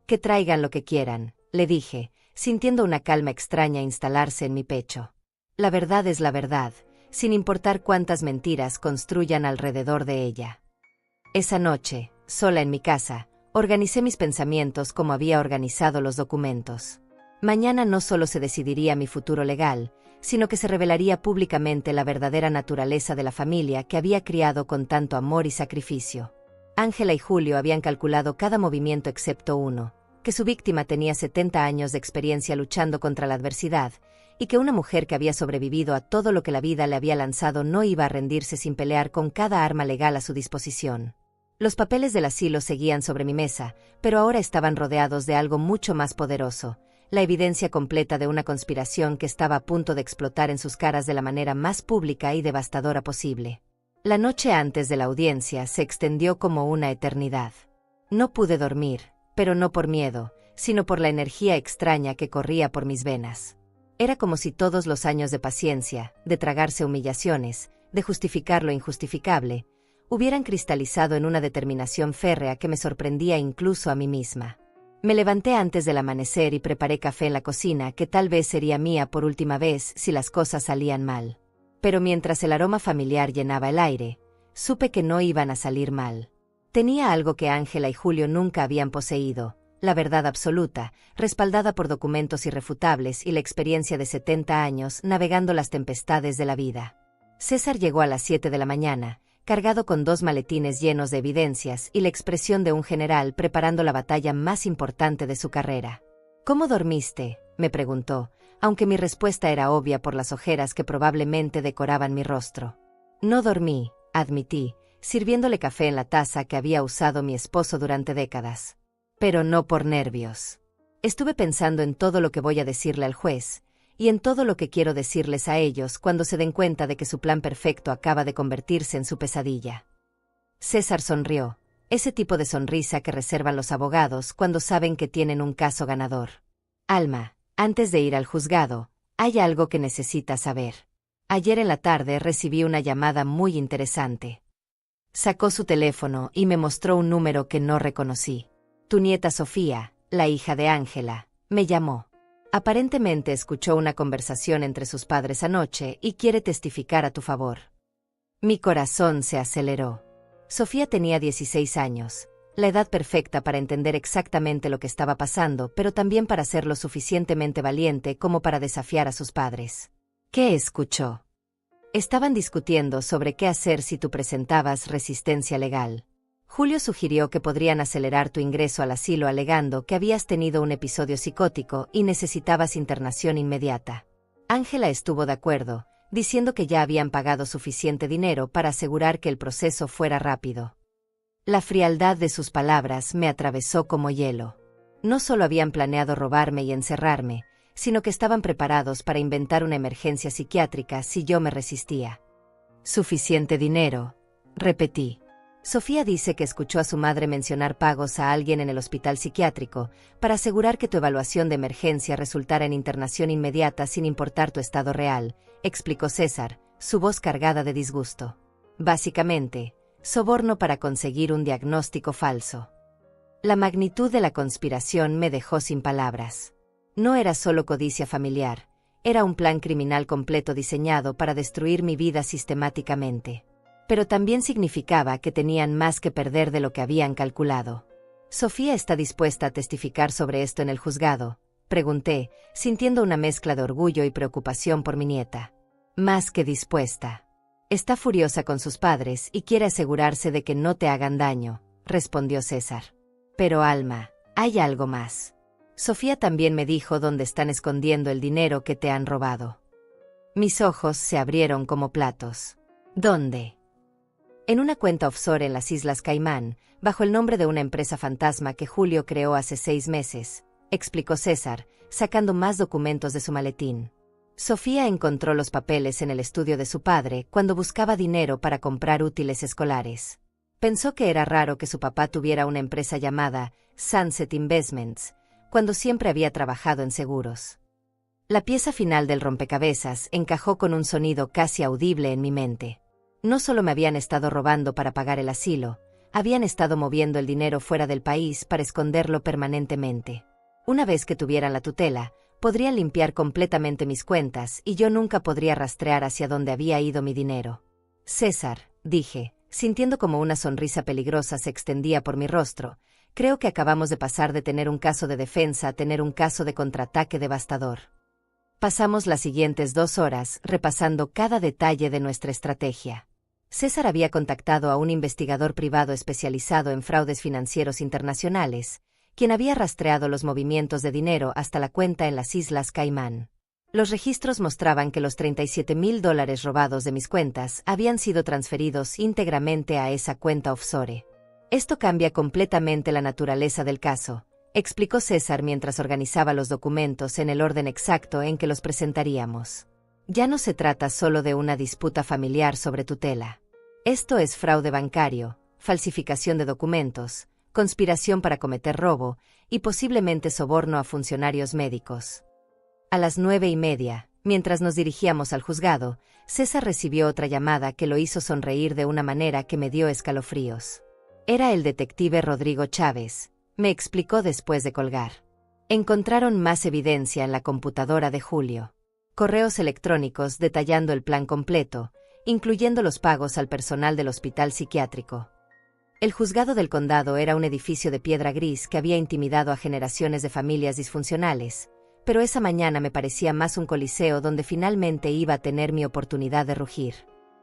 Que traigan lo que quieran, le dije, sintiendo una calma extraña instalarse en mi pecho. La verdad es la verdad, sin importar cuántas mentiras construyan alrededor de ella. Esa noche, sola en mi casa, organicé mis pensamientos como había organizado los documentos. Mañana no solo se decidiría mi futuro legal, sino que se revelaría públicamente la verdadera naturaleza de la familia que había criado con tanto amor y sacrificio. Ángela y Julio habían calculado cada movimiento excepto uno, que su víctima tenía 70 años de experiencia luchando contra la adversidad, y que una mujer que había sobrevivido a todo lo que la vida le había lanzado no iba a rendirse sin pelear con cada arma legal a su disposición. Los papeles del asilo seguían sobre mi mesa, pero ahora estaban rodeados de algo mucho más poderoso, la evidencia completa de una conspiración que estaba a punto de explotar en sus caras de la manera más pública y devastadora posible. La noche antes de la audiencia se extendió como una eternidad. No pude dormir, pero no por miedo, sino por la energía extraña que corría por mis venas. Era como si todos los años de paciencia, de tragarse humillaciones, de justificar lo injustificable, hubieran cristalizado en una determinación férrea que me sorprendía incluso a mí misma. Me levanté antes del amanecer y preparé café en la cocina que tal vez sería mía por última vez si las cosas salían mal. Pero mientras el aroma familiar llenaba el aire, supe que no iban a salir mal. Tenía algo que Ángela y Julio nunca habían poseído, la verdad absoluta, respaldada por documentos irrefutables y la experiencia de 70 años navegando las tempestades de la vida. César llegó a las 7 de la mañana, cargado con 2 maletines llenos de evidencias y la expresión de un general preparando la batalla más importante de su carrera. ¿Cómo dormiste?, me preguntó, aunque mi respuesta era obvia por las ojeras que probablemente decoraban mi rostro. No dormí, admití, sirviéndole café en la taza que había usado mi esposo durante décadas. Pero no por nervios. Estuve pensando en todo lo que voy a decirle al juez, y en todo lo que quiero decirles a ellos cuando se den cuenta de que su plan perfecto acaba de convertirse en su pesadilla. César sonrió, ese tipo de sonrisa que reservan los abogados cuando saben que tienen un caso ganador. Alma, antes de ir al juzgado, hay algo que necesitas saber. Ayer en la tarde recibí una llamada muy interesante. Sacó su teléfono y me mostró un número que no reconocí. Tu nieta Sofía, la hija de Ángela, me llamó. Aparentemente escuchó una conversación entre sus padres anoche y quiere testificar a tu favor. Mi corazón se aceleró. Sofía tenía 16 años, la edad perfecta para entender exactamente lo que estaba pasando, pero también para ser lo suficientemente valiente como para desafiar a sus padres. ¿Qué escuchó? Estaban discutiendo sobre qué hacer si tú presentabas resistencia legal. Julio sugirió que podrían acelerar tu ingreso al asilo alegando que habías tenido un episodio psicótico y necesitabas internación inmediata. Ángela estuvo de acuerdo, diciendo que ya habían pagado suficiente dinero para asegurar que el proceso fuera rápido. La frialdad de sus palabras me atravesó como hielo. No solo habían planeado robarme y encerrarme, sino que estaban preparados para inventar una emergencia psiquiátrica si yo me resistía. Suficiente dinero, repetí. Sofía dice que escuchó a su madre mencionar pagos a alguien en el hospital psiquiátrico para asegurar que tu evaluación de emergencia resultara en internación inmediata sin importar tu estado real, explicó César, su voz cargada de disgusto. Básicamente, soborno para conseguir un diagnóstico falso. La magnitud de la conspiración me dejó sin palabras. No era solo codicia familiar, era un plan criminal completo diseñado para destruir mi vida sistemáticamente. Pero también significaba que tenían más que perder de lo que habían calculado. ¿Sofía está dispuesta a testificar sobre esto en el juzgado?, pregunté, sintiendo una mezcla de orgullo y preocupación por mi nieta. Más que dispuesta. Está furiosa con sus padres y quiere asegurarse de que no te hagan daño, respondió César. Pero Alma, hay algo más. Sofía también me dijo dónde están escondiendo el dinero que te han robado. Mis ojos se abrieron como platos. ¿Dónde? En una cuenta offshore en las Islas Caimán, bajo el nombre de una empresa fantasma que Julio creó hace 6 meses, explicó César, sacando más documentos de su maletín. Sofía encontró los papeles en el estudio de su padre cuando buscaba dinero para comprar útiles escolares. Pensó que era raro que su papá tuviera una empresa llamada Sunset Investments, cuando siempre había trabajado en seguros. La pieza final del rompecabezas encajó con un sonido casi audible en mi mente. No solo me habían estado robando para pagar el asilo, habían estado moviendo el dinero fuera del país para esconderlo permanentemente. Una vez que tuvieran la tutela, podrían limpiar completamente mis cuentas y yo nunca podría rastrear hacia dónde había ido mi dinero. César, dije, sintiendo como una sonrisa peligrosa se extendía por mi rostro, creo que acabamos de pasar de tener un caso de defensa a tener un caso de contraataque devastador. Pasamos las siguientes 2 horas repasando cada detalle de nuestra estrategia. César había contactado a un investigador privado especializado en fraudes financieros internacionales, quien había rastreado los movimientos de dinero hasta la cuenta en las Islas Caimán. Los registros mostraban que los $37,000 robados de mis cuentas habían sido transferidos íntegramente a esa cuenta offshore. Esto cambia completamente la naturaleza del caso, explicó César mientras organizaba los documentos en el orden exacto en que los presentaríamos. Ya no se trata solo de una disputa familiar sobre tutela. Esto es fraude bancario, falsificación de documentos, conspiración para cometer robo y posiblemente soborno a funcionarios médicos. A las 9:30, mientras nos dirigíamos al juzgado, César recibió otra llamada que lo hizo sonreír de una manera que me dio escalofríos. Era el detective Rodrigo Chávez, me explicó después de colgar. Encontraron más evidencia en la computadora de Julio. Correos electrónicos detallando el plan completo, incluyendo los pagos al personal del hospital psiquiátrico. El juzgado del condado era un edificio de piedra gris que había intimidado a generaciones de familias disfuncionales, pero esa mañana me parecía más un coliseo donde finalmente iba a tener mi oportunidad de rugir.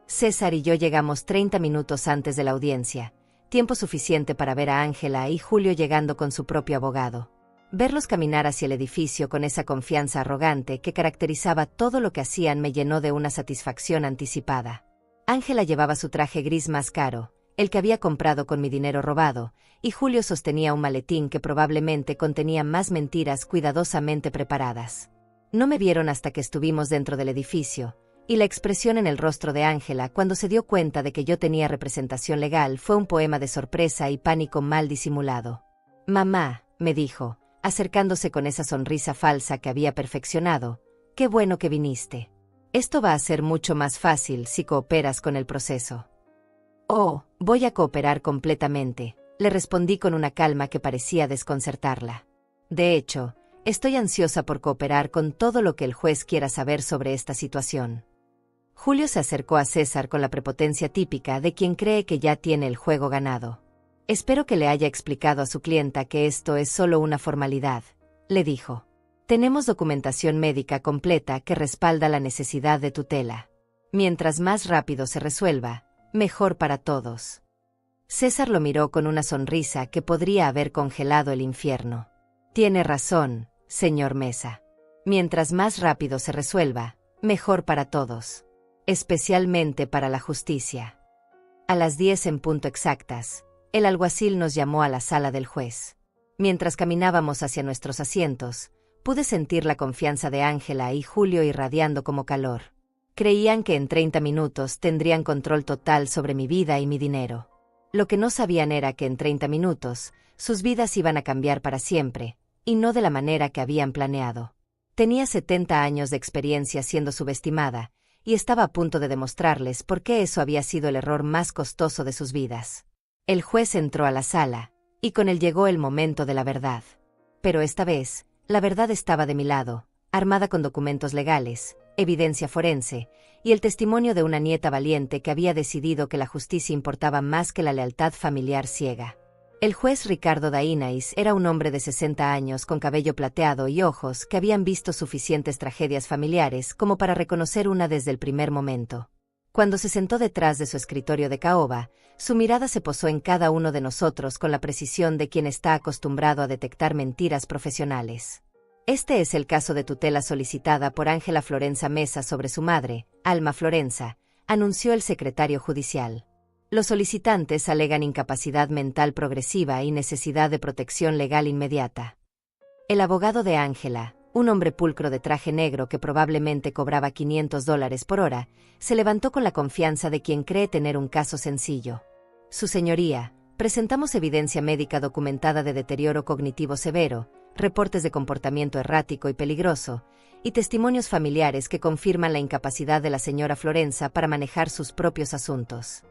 César y yo llegamos 30 minutos antes de la audiencia, tiempo suficiente para ver a Ángela y Julio llegando con su propio abogado. Verlos caminar hacia el edificio con esa confianza arrogante que caracterizaba todo lo que hacían me llenó de una satisfacción anticipada. Ángela llevaba su traje gris más caro, el que había comprado con mi dinero robado, y Julio sostenía un maletín que probablemente contenía más mentiras cuidadosamente preparadas. No me vieron hasta que estuvimos dentro del edificio, y la expresión en el rostro de Ángela cuando se dio cuenta de que yo tenía representación legal fue un poema de sorpresa y pánico mal disimulado. «Mamá», me dijo, acercándose con esa sonrisa falsa que había perfeccionado, «qué bueno que viniste. Esto va a ser mucho más fácil si cooperas con el proceso». «Oh, voy a cooperar completamente», le respondí con una calma que parecía desconcertarla. «De hecho, estoy ansiosa por cooperar con todo lo que el juez quiera saber sobre esta situación». Julio se acercó a César con la prepotencia típica de quien cree que ya tiene el juego ganado. «Espero que le haya explicado a su clienta que esto es solo una formalidad», le dijo. «Tenemos documentación médica completa que respalda la necesidad de tutela. Mientras más rápido se resuelva, mejor para todos». César lo miró con una sonrisa que podría haber congelado el infierno. «Tiene razón, señor Mesa. Mientras más rápido se resuelva, mejor para todos. Especialmente para la justicia». A las 10 en punto exactas, el alguacil nos llamó a la sala del juez. Mientras caminábamos hacia nuestros asientos, pude sentir la confianza de Ángela y Julio irradiando como calor. Creían que en 30 minutos tendrían control total sobre mi vida y mi dinero. Lo que no sabían era que en 30 minutos, sus vidas iban a cambiar para siempre, y no de la manera que habían planeado. Tenía 70 años de experiencia siendo subestimada, y estaba a punto de demostrarles por qué eso había sido el error más costoso de sus vidas. El juez entró a la sala, y con él llegó el momento de la verdad. Pero esta vez, la verdad estaba de mi lado, armada con documentos legales, evidencia forense, y el testimonio de una nieta valiente que había decidido que la justicia importaba más que la lealtad familiar ciega. El juez Ricardo Dainais era un hombre de 60 años con cabello plateado y ojos que habían visto suficientes tragedias familiares como para reconocer una desde el primer momento. Cuando se sentó detrás de su escritorio de caoba, su mirada se posó en cada uno de nosotros con la precisión de quien está acostumbrado a detectar mentiras profesionales. Este es el caso de tutela solicitada por Ángela Florenza Mesa sobre su madre, Alma Florenza, anunció el secretario judicial. Los solicitantes alegan incapacidad mental progresiva y necesidad de protección legal inmediata. El abogado de Ángela, un hombre pulcro de traje negro que probablemente cobraba $500 por hora, se levantó con la confianza de quien cree tener un caso sencillo. Su señoría, presentamos evidencia médica documentada de deterioro cognitivo severo, reportes de comportamiento errático y peligroso, y testimonios familiares que confirman la incapacidad de la señora Florenza para manejar sus propios asuntos.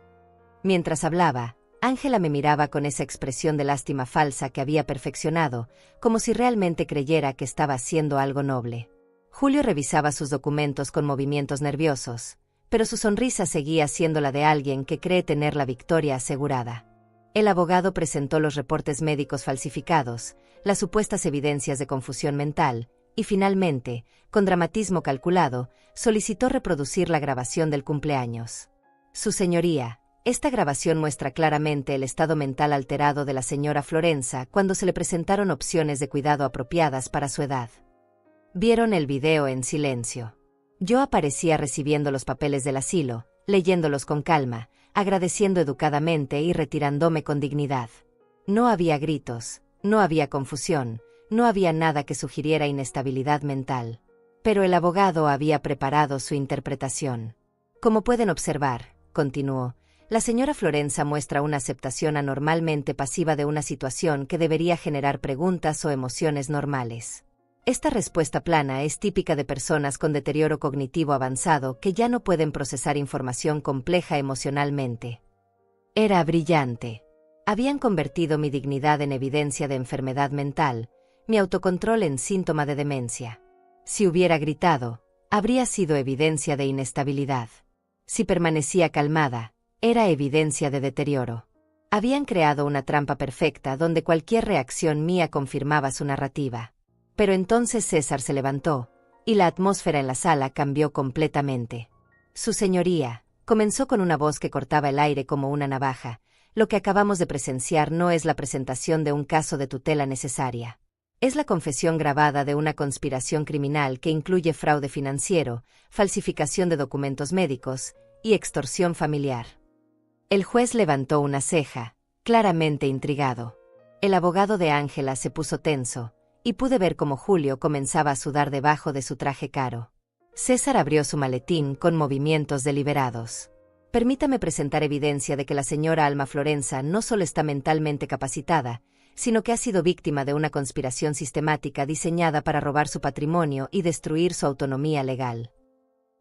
Mientras hablaba, Ángela me miraba con esa expresión de lástima falsa que había perfeccionado, como si realmente creyera que estaba haciendo algo noble. Julio revisaba sus documentos con movimientos nerviosos, pero su sonrisa seguía siendo la de alguien que cree tener la victoria asegurada. El abogado presentó los reportes médicos falsificados, las supuestas evidencias de confusión mental, y finalmente, con dramatismo calculado, solicitó reproducir la grabación del cumpleaños. Su señoría, esta grabación muestra claramente el estado mental alterado de la señora Florenza cuando se le presentaron opciones de cuidado apropiadas para su edad. Vieron el video en silencio. Yo aparecía recibiendo los papeles del asilo, leyéndolos con calma, agradeciendo educadamente y retirándome con dignidad. No había gritos, no había confusión, no había nada que sugiriera inestabilidad mental. Pero el abogado había preparado su interpretación. Como pueden observar, continuó, la señora Florenza muestra una aceptación anormalmente pasiva de una situación que debería generar preguntas o emociones normales. Esta respuesta plana es típica de personas con deterioro cognitivo avanzado que ya no pueden procesar información compleja emocionalmente. Era brillante. Habían convertido mi dignidad en evidencia de enfermedad mental, mi autocontrol en síntoma de demencia. Si hubiera gritado, habría sido evidencia de inestabilidad. Si permanecía calmada, era evidencia de deterioro. Habían creado una trampa perfecta donde cualquier reacción mía confirmaba su narrativa. Pero entonces César se levantó, y la atmósfera en la sala cambió completamente. Su señoría, comenzó con una voz que cortaba el aire como una navaja, lo que acabamos de presenciar no es la presentación de un caso de tutela necesaria. Es la confesión grabada de una conspiración criminal que incluye fraude financiero, falsificación de documentos médicos y extorsión familiar. El juez levantó una ceja, claramente intrigado. El abogado de Ángela se puso tenso, y pude ver cómo Julio comenzaba a sudar debajo de su traje caro. César abrió su maletín con movimientos deliberados. Permítame presentar evidencia de que la señora Alma Florenza no solo está mentalmente capacitada, sino que ha sido víctima de una conspiración sistemática diseñada para robar su patrimonio y destruir su autonomía legal.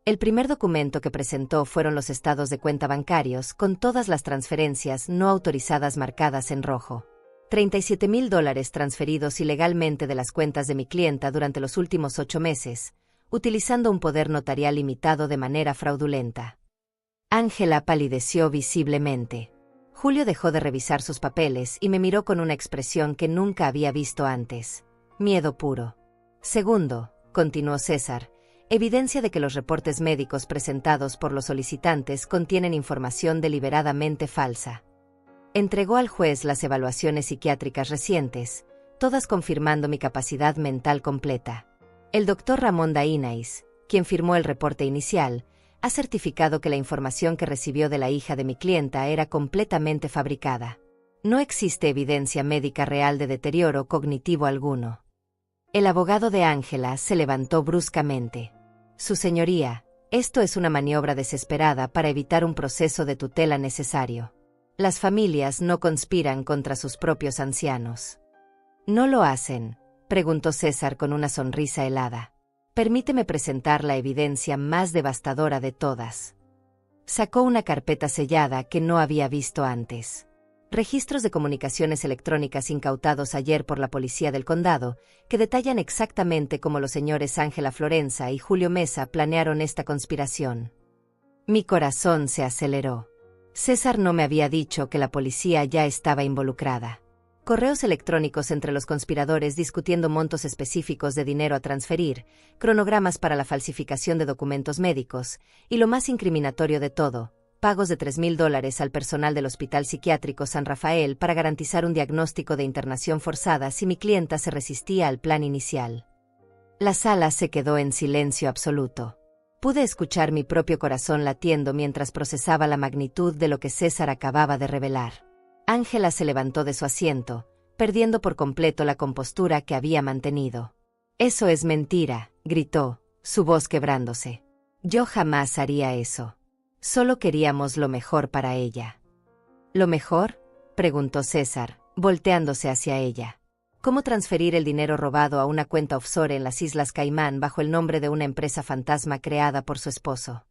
El primer documento que presentó fueron los estados de cuenta bancarios con todas las transferencias no autorizadas marcadas en rojo. $37,000 transferidos ilegalmente de las cuentas de mi clienta durante los últimos 8 meses, utilizando un poder notarial limitado de manera fraudulenta. Ángela palideció visiblemente. Julio dejó de revisar sus papeles y me miró con una expresión que nunca había visto antes. Miedo puro. Segundo, continuó César, evidencia de que los reportes médicos presentados por los solicitantes contienen información deliberadamente falsa. Entregó al juez las evaluaciones psiquiátricas recientes, todas confirmando mi capacidad mental completa. El doctor Ramón Dainais, quien firmó el reporte inicial, ha certificado que la información que recibió de la hija de mi clienta era completamente fabricada. No existe evidencia médica real de deterioro cognitivo alguno. El abogado de Ángela se levantó bruscamente. Su señoría, esto es una maniobra desesperada para evitar un proceso de tutela necesario. Las familias no conspiran contra sus propios ancianos. ¿No lo hacen?, preguntó César con una sonrisa helada. Permíteme presentar la evidencia más devastadora de todas. Sacó una carpeta sellada que no había visto antes. Registros de comunicaciones electrónicas incautados ayer por la policía del condado, que detallan exactamente cómo los señores Ángela Florenza y Julio Mesa planearon esta conspiración. Mi corazón se aceleró. César no me había dicho que la policía ya estaba involucrada. Correos electrónicos entre los conspiradores discutiendo montos específicos de dinero a transferir, cronogramas para la falsificación de documentos médicos, y lo más incriminatorio de todo, pagos de $3,000 al personal del Hospital Psiquiátrico San Rafael para garantizar un diagnóstico de internación forzada si mi clienta se resistía al plan inicial. La sala se quedó en silencio absoluto. Pude escuchar mi propio corazón latiendo mientras procesaba la magnitud de lo que César acababa de revelar. Ángela se levantó de su asiento, perdiendo por completo la compostura que había mantenido. «Eso es mentira», gritó, su voz quebrándose. «Yo jamás haría eso. Solo queríamos lo mejor para ella». «¿Lo mejor?», preguntó César, volteándose hacia ella. «¿Cómo transferir el dinero robado a una cuenta offshore en las Islas Caimán bajo el nombre de una empresa fantasma creada por su esposo?»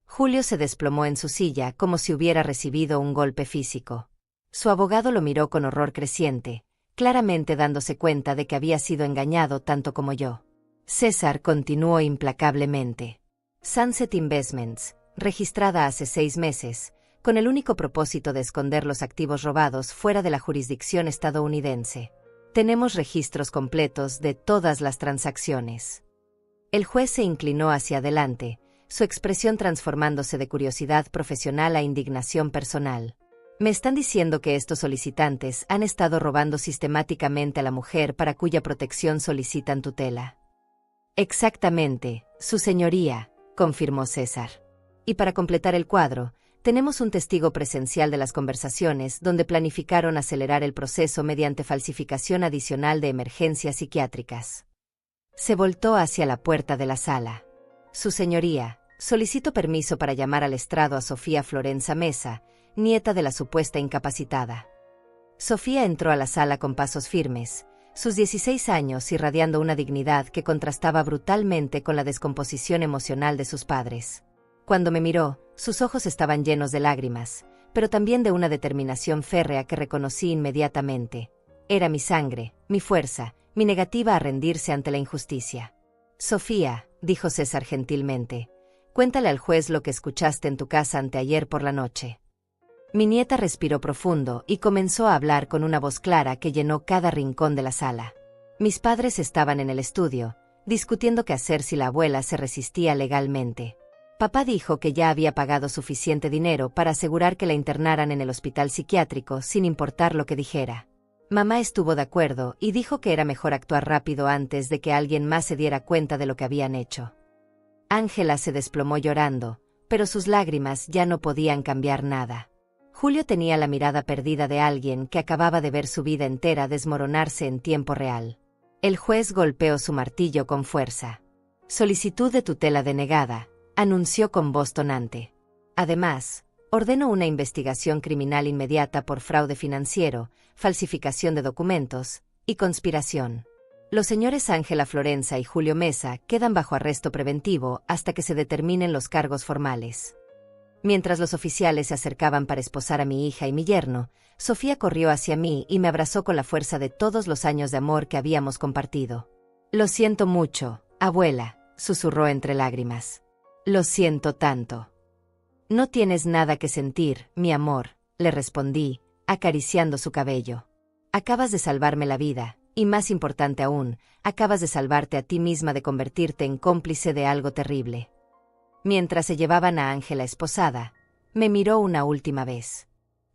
Julio se desplomó en su silla como si hubiera recibido un golpe físico. Su abogado lo miró con horror creciente, claramente dándose cuenta de que había sido engañado tanto como yo. César continuó implacablemente. Sunset Investments, registrada hace 6 meses, con el único propósito de esconder los activos robados fuera de la jurisdicción estadounidense. Tenemos registros completos de todas las transacciones. El juez se inclinó hacia adelante, su expresión transformándose de curiosidad profesional a indignación personal. «Me están diciendo que estos solicitantes han estado robando sistemáticamente a la mujer para cuya protección solicitan tutela». «Exactamente, su señoría», confirmó César. «Y para completar el cuadro, tenemos un testigo presencial de las conversaciones donde planificaron acelerar el proceso mediante falsificación adicional de emergencias psiquiátricas». Se voltó hacia la puerta de la sala. «Su señoría, solicito permiso para llamar al estrado a Sofía Florenza Mesa, nieta de la supuesta incapacitada». Sofía entró a la sala con pasos firmes, sus 16 años irradiando una dignidad que contrastaba brutalmente con la descomposición emocional de sus padres. Cuando me miró, sus ojos estaban llenos de lágrimas, pero también de una determinación férrea que reconocí inmediatamente. Era mi sangre, mi fuerza, mi negativa a rendirse ante la injusticia. «Sofía», dijo César gentilmente, «cuéntale al juez lo que escuchaste en tu casa anteayer por la noche». Mi nieta respiró profundo y comenzó a hablar con una voz clara que llenó cada rincón de la sala. Mis padres estaban en el estudio, discutiendo qué hacer si la abuela se resistía legalmente. Papá dijo que ya había pagado suficiente dinero para asegurar que la internaran en el hospital psiquiátrico sin importar lo que dijera. Mamá estuvo de acuerdo y dijo que era mejor actuar rápido antes de que alguien más se diera cuenta de lo que habían hecho. Ángela se desplomó llorando, pero sus lágrimas ya no podían cambiar nada. Julio tenía la mirada perdida de alguien que acababa de ver su vida entera desmoronarse en tiempo real. El juez golpeó su martillo con fuerza. «Solicitud de tutela denegada», anunció con voz tonante. Además, ordenó una investigación criminal inmediata por fraude financiero, falsificación de documentos y conspiración. Los señores Ángela Florenza y Julio Mesa quedan bajo arresto preventivo hasta que se determinen los cargos formales. Mientras los oficiales se acercaban para esposar a mi hija y mi yerno, Sofía corrió hacia mí y me abrazó con la fuerza de todos los años de amor que habíamos compartido. «Lo siento mucho, abuela», susurró entre lágrimas. «Lo siento tanto». «No tienes nada que sentir, mi amor», le respondí, acariciando su cabello. «Acabas de salvarme la vida, y más importante aún, acabas de salvarte a ti misma de convertirte en cómplice de algo terrible». Mientras se llevaban a Ángela esposada, me miró una última vez.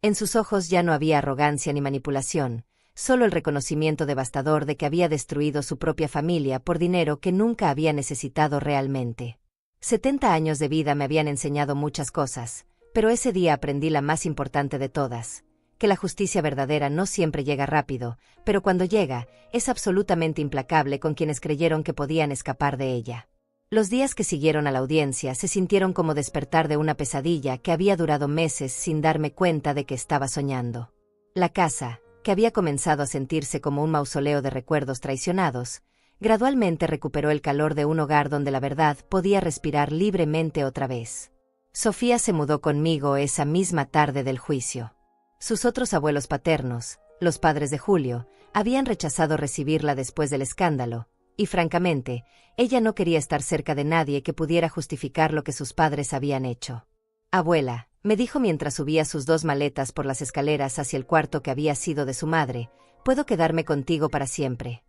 En sus ojos ya no había arrogancia ni manipulación, solo el reconocimiento devastador de que había destruido su propia familia por dinero que nunca había necesitado realmente. 70 años de vida me habían enseñado muchas cosas, pero ese día aprendí la más importante de todas, que la justicia verdadera no siempre llega rápido, pero cuando llega, es absolutamente implacable con quienes creyeron que podían escapar de ella. Los días que siguieron a la audiencia se sintieron como despertar de una pesadilla que había durado meses sin darme cuenta de que estaba soñando. La casa, que había comenzado a sentirse como un mausoleo de recuerdos traicionados, gradualmente recuperó el calor de un hogar donde la verdad podía respirar libremente otra vez. Sofía se mudó conmigo esa misma tarde del juicio. Sus otros abuelos paternos, los padres de Julio, habían rechazado recibirla después del escándalo, y francamente, ella no quería estar cerca de nadie que pudiera justificar lo que sus padres habían hecho. «Abuela», me dijo mientras subía sus 2 maletas por las escaleras hacia el cuarto que había sido de su madre, «¿puedo quedarme contigo para siempre?»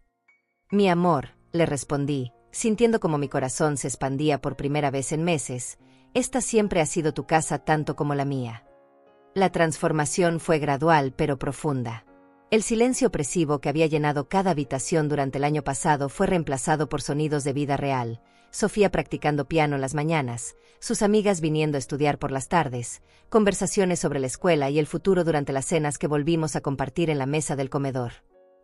«Mi amor», le respondí, sintiendo como mi corazón se expandía por primera vez en meses, «esta siempre ha sido tu casa tanto como la mía». La transformación fue gradual pero profunda. El silencio opresivo que había llenado cada habitación durante el año pasado fue reemplazado por sonidos de vida real, Sofía practicando piano las mañanas, sus amigas viniendo a estudiar por las tardes, conversaciones sobre la escuela y el futuro durante las cenas que volvimos a compartir en la mesa del comedor.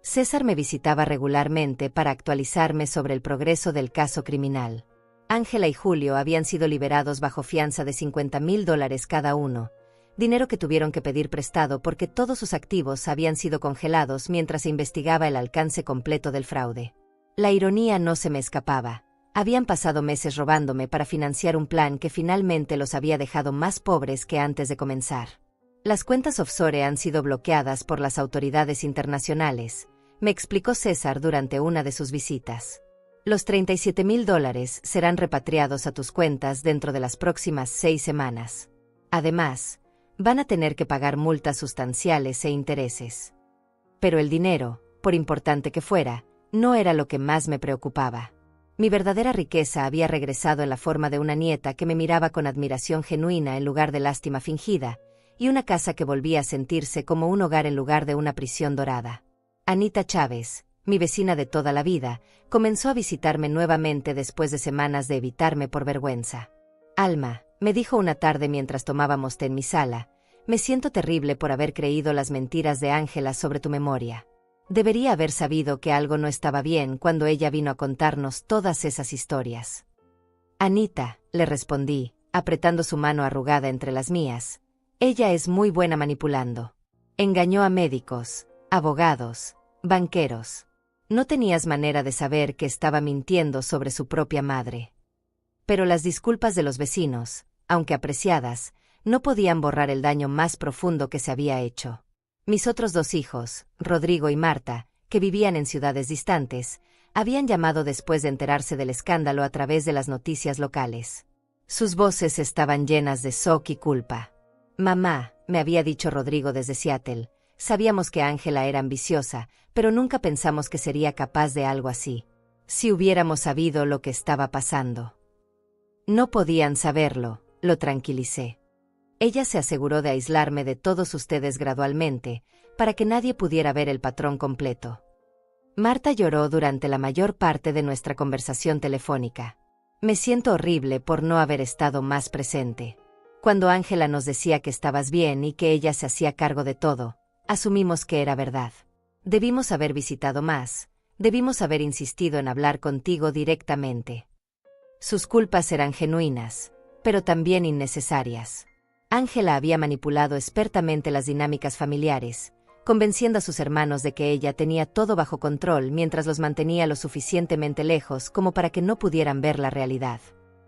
César me visitaba regularmente para actualizarme sobre el progreso del caso criminal. Ángela y Julio habían sido liberados bajo fianza de $50,000 cada uno, dinero que tuvieron que pedir prestado porque todos sus activos habían sido congelados mientras se investigaba el alcance completo del fraude. La ironía no se me escapaba. Habían pasado meses robándome para financiar un plan que finalmente los había dejado más pobres que antes de comenzar. Las cuentas offshore han sido bloqueadas por las autoridades internacionales, me explicó César durante una de sus visitas. Los $37,000 serán repatriados a tus cuentas dentro de las próximas 6 semanas. Además, van a tener que pagar multas sustanciales e intereses. Pero el dinero, por importante que fuera, no era lo que más me preocupaba. Mi verdadera riqueza había regresado en la forma de una nieta que me miraba con admiración genuina en lugar de lástima fingida, y una casa que volvía a sentirse como un hogar en lugar de una prisión dorada. Anita Chávez, mi vecina de toda la vida, comenzó a visitarme nuevamente después de semanas de evitarme por vergüenza. Alma, me dijo una tarde mientras tomábamos té en mi sala, me siento terrible por haber creído las mentiras de Ángela sobre tu memoria. Debería haber sabido que algo no estaba bien cuando ella vino a contarnos todas esas historias. Anita, le respondí, apretando su mano arrugada entre las mías, ella es muy buena manipulando. Engañó a médicos, abogados, banqueros. No tenías manera de saber que estaba mintiendo sobre su propia madre. Pero las disculpas de los vecinos, aunque apreciadas, no podían borrar el daño más profundo que se había hecho. Mis otros 2 hijos, Rodrigo y Marta, que vivían en ciudades distantes, habían llamado después de enterarse del escándalo a través de las noticias locales. Sus voces estaban llenas de shock y culpa. Mamá, me había dicho Rodrigo desde Seattle, sabíamos que Ángela era ambiciosa, pero nunca pensamos que sería capaz de algo así. Si hubiéramos sabido lo que estaba pasando. No podían saberlo, lo tranquilicé. Ella se aseguró de aislarme de todos ustedes gradualmente, para que nadie pudiera ver el patrón completo. Marta lloró durante la mayor parte de nuestra conversación telefónica. Me siento horrible por no haber estado más presente. Cuando Ángela nos decía que estabas bien y que ella se hacía cargo de todo, asumimos que era verdad. Debimos haber visitado más, debimos haber insistido en hablar contigo directamente. Sus culpas eran genuinas, pero también innecesarias. Ángela había manipulado expertamente las dinámicas familiares, convenciendo a sus hermanos de que ella tenía todo bajo control mientras los mantenía lo suficientemente lejos como para que no pudieran ver la realidad.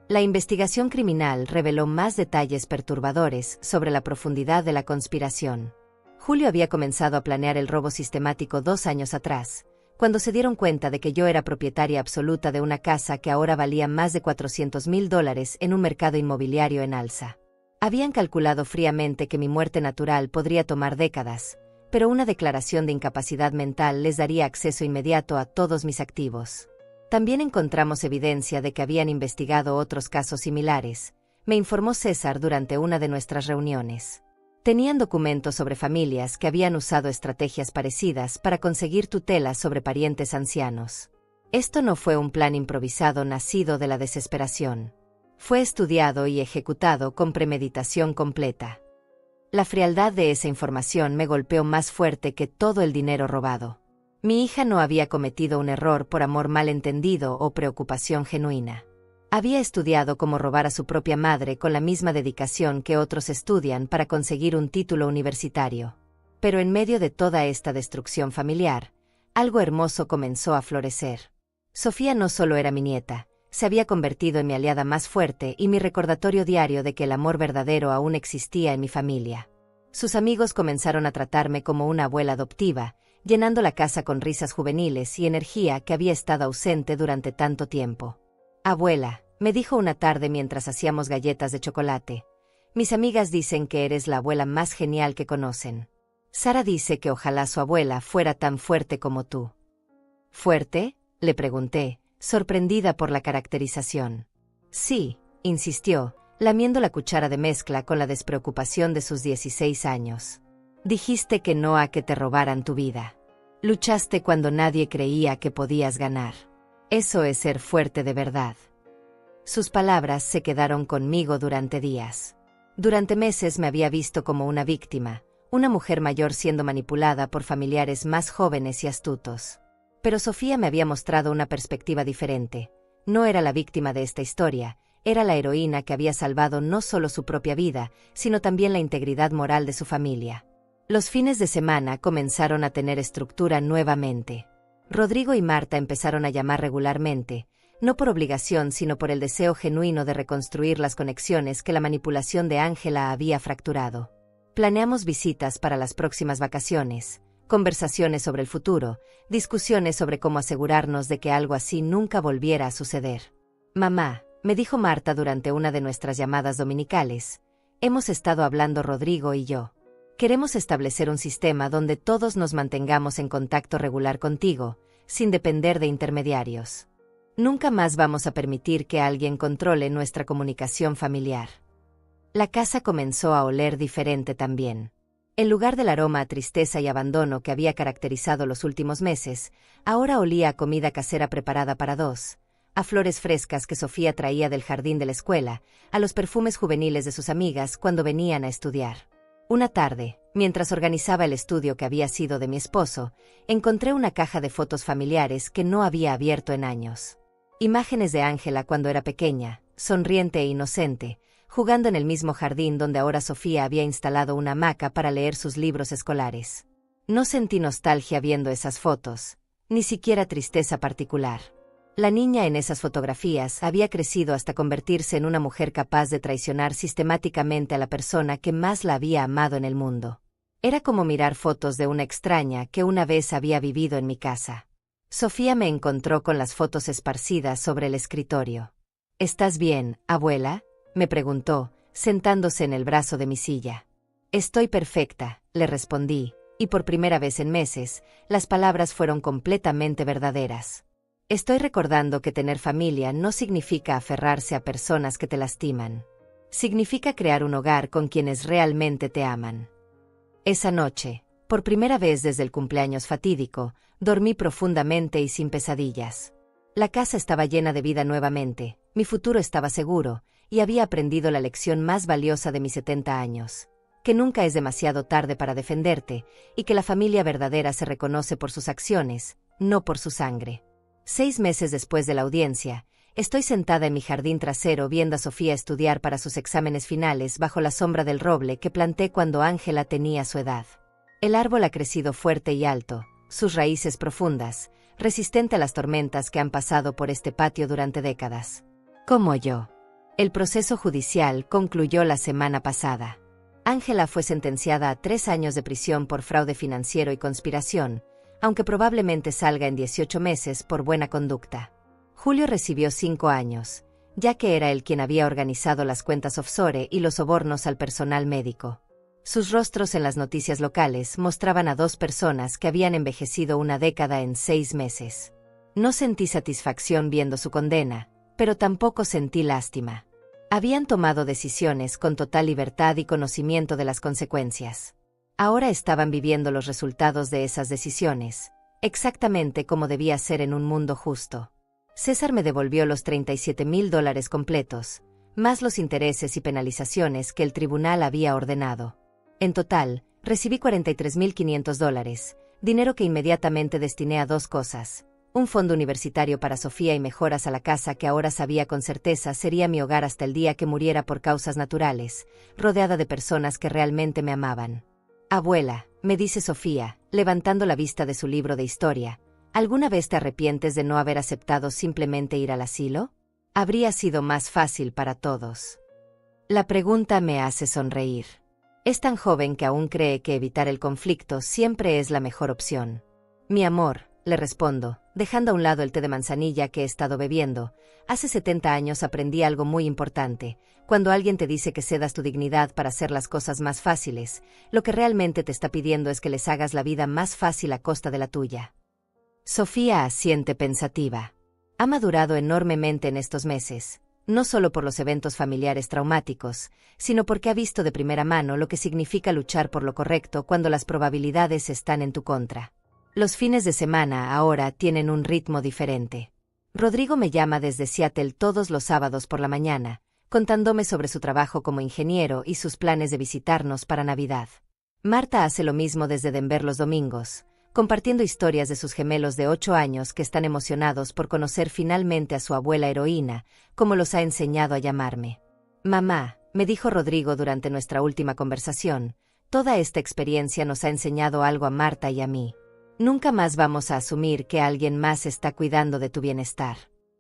La investigación criminal reveló más detalles perturbadores sobre la profundidad de la conspiración. Julio había comenzado a planear el robo sistemático 2 años atrás, cuando se dieron cuenta de que yo era propietaria absoluta de una casa que ahora valía más de $400,000 en un mercado inmobiliario en alza. Habían calculado fríamente que mi muerte natural podría tomar décadas, pero una declaración de incapacidad mental les daría acceso inmediato a todos mis activos. También encontramos evidencia de que habían investigado otros casos similares, me informó César durante una de nuestras reuniones. Tenían documentos sobre familias que habían usado estrategias parecidas para conseguir tutela sobre parientes ancianos. Esto no fue un plan improvisado nacido de la desesperación. Fue estudiado y ejecutado con premeditación completa. La frialdad de esa información me golpeó más fuerte que todo el dinero robado. Mi hija no había cometido un error por amor malentendido o preocupación genuina. Había estudiado cómo robar a su propia madre con la misma dedicación que otros estudian para conseguir un título universitario. Pero en medio de toda esta destrucción familiar, algo hermoso comenzó a florecer. Sofía no solo era mi nieta, se había convertido en mi aliada más fuerte y mi recordatorio diario de que el amor verdadero aún existía en mi familia. Sus amigos comenzaron a tratarme como una abuela adoptiva, llenando la casa con risas juveniles y energía que había estado ausente durante tanto tiempo. Abuela, me dijo una tarde mientras hacíamos galletas de chocolate, mis amigas dicen que eres la abuela más genial que conocen. Sara dice que ojalá su abuela fuera tan fuerte como tú. ¿Fuerte?, le pregunté, sorprendida por la caracterización. Sí, insistió, lamiendo la cuchara de mezcla con la despreocupación de sus 16 años. Dijiste que no a que te robaran tu vida. Luchaste cuando nadie creía que podías ganar. Eso es ser fuerte de verdad. Sus palabras se quedaron conmigo durante días. Durante meses me había visto como una víctima, una mujer mayor siendo manipulada por familiares más jóvenes y astutos. Pero Sofía me había mostrado una perspectiva diferente. No era la víctima de esta historia, era la heroína que había salvado no solo su propia vida, sino también la integridad moral de su familia. Los fines de semana comenzaron a tener estructura nuevamente. Rodrigo y Marta empezaron a llamar regularmente, no por obligación sino por el deseo genuino de reconstruir las conexiones que la manipulación de Ángela había fracturado. Planeamos visitas para las próximas vacaciones, conversaciones sobre el futuro, discusiones sobre cómo asegurarnos de que algo así nunca volviera a suceder. «Mamá», me dijo Marta durante una de nuestras llamadas dominicales, «hemos estado hablando Rodrigo y yo. Queremos establecer un sistema donde todos nos mantengamos en contacto regular contigo, sin depender de intermediarios. Nunca más vamos a permitir que alguien controle nuestra comunicación familiar». La casa comenzó a oler diferente también. En lugar del aroma a tristeza y abandono que había caracterizado los últimos meses, ahora olía a comida casera preparada para dos, a flores frescas que Sofía traía del jardín de la escuela, a los perfumes juveniles de sus amigas cuando venían a estudiar. Una tarde, mientras organizaba el estudio que había sido de mi esposo, encontré una caja de fotos familiares que no había abierto en años. Imágenes de Ángela cuando era pequeña, sonriente e inocente, jugando en el mismo jardín donde ahora Sofía había instalado una hamaca para leer sus libros escolares. No sentí nostalgia viendo esas fotos, ni siquiera tristeza particular. La niña en esas fotografías había crecido hasta convertirse en una mujer capaz de traicionar sistemáticamente a la persona que más la había amado en el mundo. Era como mirar fotos de una extraña que una vez había vivido en mi casa. Sofía me encontró con las fotos esparcidas sobre el escritorio. «¿Estás bien, abuela?», me preguntó, sentándose en el brazo de mi silla. «Estoy perfecta», le respondí, y por primera vez en meses, las palabras fueron completamente verdaderas. «Estoy recordando que tener familia no significa aferrarse a personas que te lastiman. Significa crear un hogar con quienes realmente te aman». Esa noche, por primera vez desde el cumpleaños fatídico, dormí profundamente y sin pesadillas. La casa estaba llena de vida nuevamente, mi futuro estaba seguro, y había aprendido la lección más valiosa de mis 70 años, que nunca es demasiado tarde para defenderte, y que la familia verdadera se reconoce por sus acciones, no por su sangre. 6 meses después de la audiencia, estoy sentada en mi jardín trasero viendo a Sofía estudiar para sus exámenes finales bajo la sombra del roble que planté cuando Ángela tenía su edad. El árbol ha crecido fuerte y alto, sus raíces profundas, resistente a las tormentas que han pasado por este patio durante décadas. Como yo. El proceso judicial concluyó la semana pasada. Ángela fue sentenciada a 3 años de prisión por fraude financiero y conspiración, aunque probablemente salga en 18 meses por buena conducta. Julio recibió 5 años, ya que era él quien había organizado las cuentas offshore y los sobornos al personal médico. Sus rostros en las noticias locales mostraban a 2 personas que habían envejecido una década en 6 meses. No sentí satisfacción viendo su condena, pero tampoco sentí lástima. Habían tomado decisiones con total libertad y conocimiento de las consecuencias. Ahora estaban viviendo los resultados de esas decisiones, exactamente como debía ser en un mundo justo. César me devolvió los $37,000 completos, más los intereses y penalizaciones que el tribunal había ordenado. En total, recibí $43,500, dinero que inmediatamente destiné a 2 cosas: un fondo universitario para Sofía y mejoras a la casa que ahora sabía con certeza sería mi hogar hasta el día que muriera por causas naturales, rodeada de personas que realmente me amaban. «Abuela», me dice Sofía, levantando la vista de su libro de historia, ¿alguna vez te arrepientes de no haber aceptado simplemente ir al asilo? Habría sido más fácil para todos. La pregunta me hace sonreír. Es tan joven que aún cree que evitar el conflicto siempre es la mejor opción. «Mi amor», le respondo, dejando a un lado el té de manzanilla que he estado bebiendo, hace 70 años aprendí algo muy importante. Cuando alguien te dice que cedas tu dignidad para hacer las cosas más fáciles, lo que realmente te está pidiendo es que les hagas la vida más fácil a costa de la tuya. Sofía asiente pensativa. Ha madurado enormemente en estos meses, no solo por los eventos familiares traumáticos, sino porque ha visto de primera mano lo que significa luchar por lo correcto cuando las probabilidades están en tu contra. Los fines de semana ahora tienen un ritmo diferente. Rodrigo me llama desde Seattle todos los sábados por la mañana, contándome sobre su trabajo como ingeniero y sus planes de visitarnos para Navidad. Marta hace lo mismo desde Denver los domingos, compartiendo historias de sus gemelos de 8 años que están emocionados por conocer finalmente a su abuela heroína, como los ha enseñado a llamarme. Mamá, me dijo Rodrigo durante nuestra última conversación, toda esta experiencia nos ha enseñado algo a Marta y a mí. Nunca más vamos a asumir que alguien más está cuidando de tu bienestar.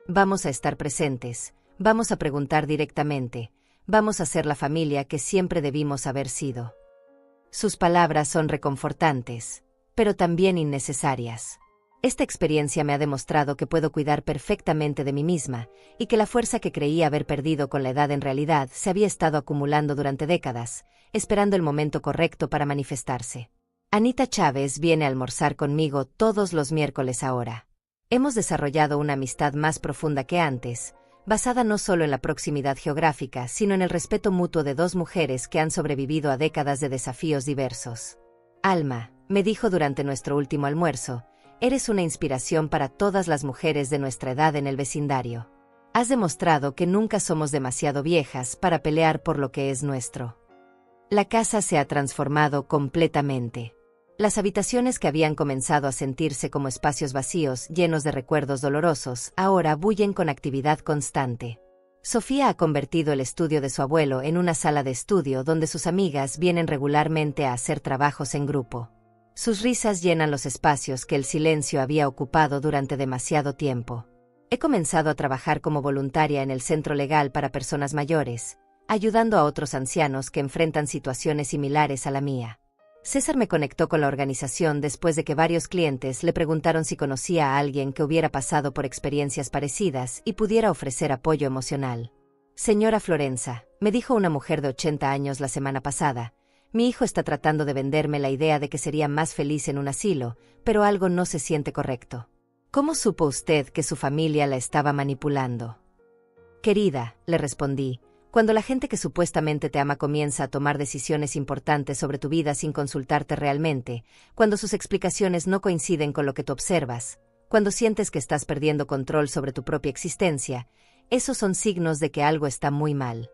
Vamos a estar presentes, vamos a preguntar directamente, vamos a ser la familia que siempre debimos haber sido. Sus palabras son reconfortantes, pero también innecesarias. Esta experiencia me ha demostrado que puedo cuidar perfectamente de mí misma, y que la fuerza que creía haber perdido con la edad en realidad se había estado acumulando durante décadas, esperando el momento correcto para manifestarse. Anita Chávez viene a almorzar conmigo todos los miércoles ahora. Hemos desarrollado una amistad más profunda que antes, basada no solo en la proximidad geográfica, sino en el respeto mutuo de dos mujeres que han sobrevivido a décadas de desafíos diversos. Alma, me dijo durante nuestro último almuerzo, eres una inspiración para todas las mujeres de nuestra edad en el vecindario. Has demostrado que nunca somos demasiado viejas para pelear por lo que es nuestro. La casa se ha transformado completamente. Las habitaciones que habían comenzado a sentirse como espacios vacíos llenos de recuerdos dolorosos, ahora bullen con actividad constante. Sofía ha convertido el estudio de su abuelo en una sala de estudio donde sus amigas vienen regularmente a hacer trabajos en grupo. Sus risas llenan los espacios que el silencio había ocupado durante demasiado tiempo. He comenzado a trabajar como voluntaria en el Centro Legal para Personas Mayores, ayudando a otros ancianos que enfrentan situaciones similares a la mía. César me conectó con la organización después de que varios clientes le preguntaron si conocía a alguien que hubiera pasado por experiencias parecidas y pudiera ofrecer apoyo emocional. Señora Florenza, me dijo una mujer de 80 años la semana pasada, mi hijo está tratando de venderme la idea de que sería más feliz en un asilo, pero algo no se siente correcto. ¿Cómo supo usted que su familia la estaba manipulando? Querida, le respondí, cuando la gente que supuestamente te ama comienza a tomar decisiones importantes sobre tu vida sin consultarte realmente, cuando sus explicaciones no coinciden con lo que tú observas, cuando sientes que estás perdiendo control sobre tu propia existencia, esos son signos de que algo está muy mal.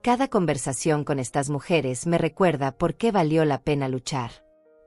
Cada conversación con estas mujeres me recuerda por qué valió la pena luchar.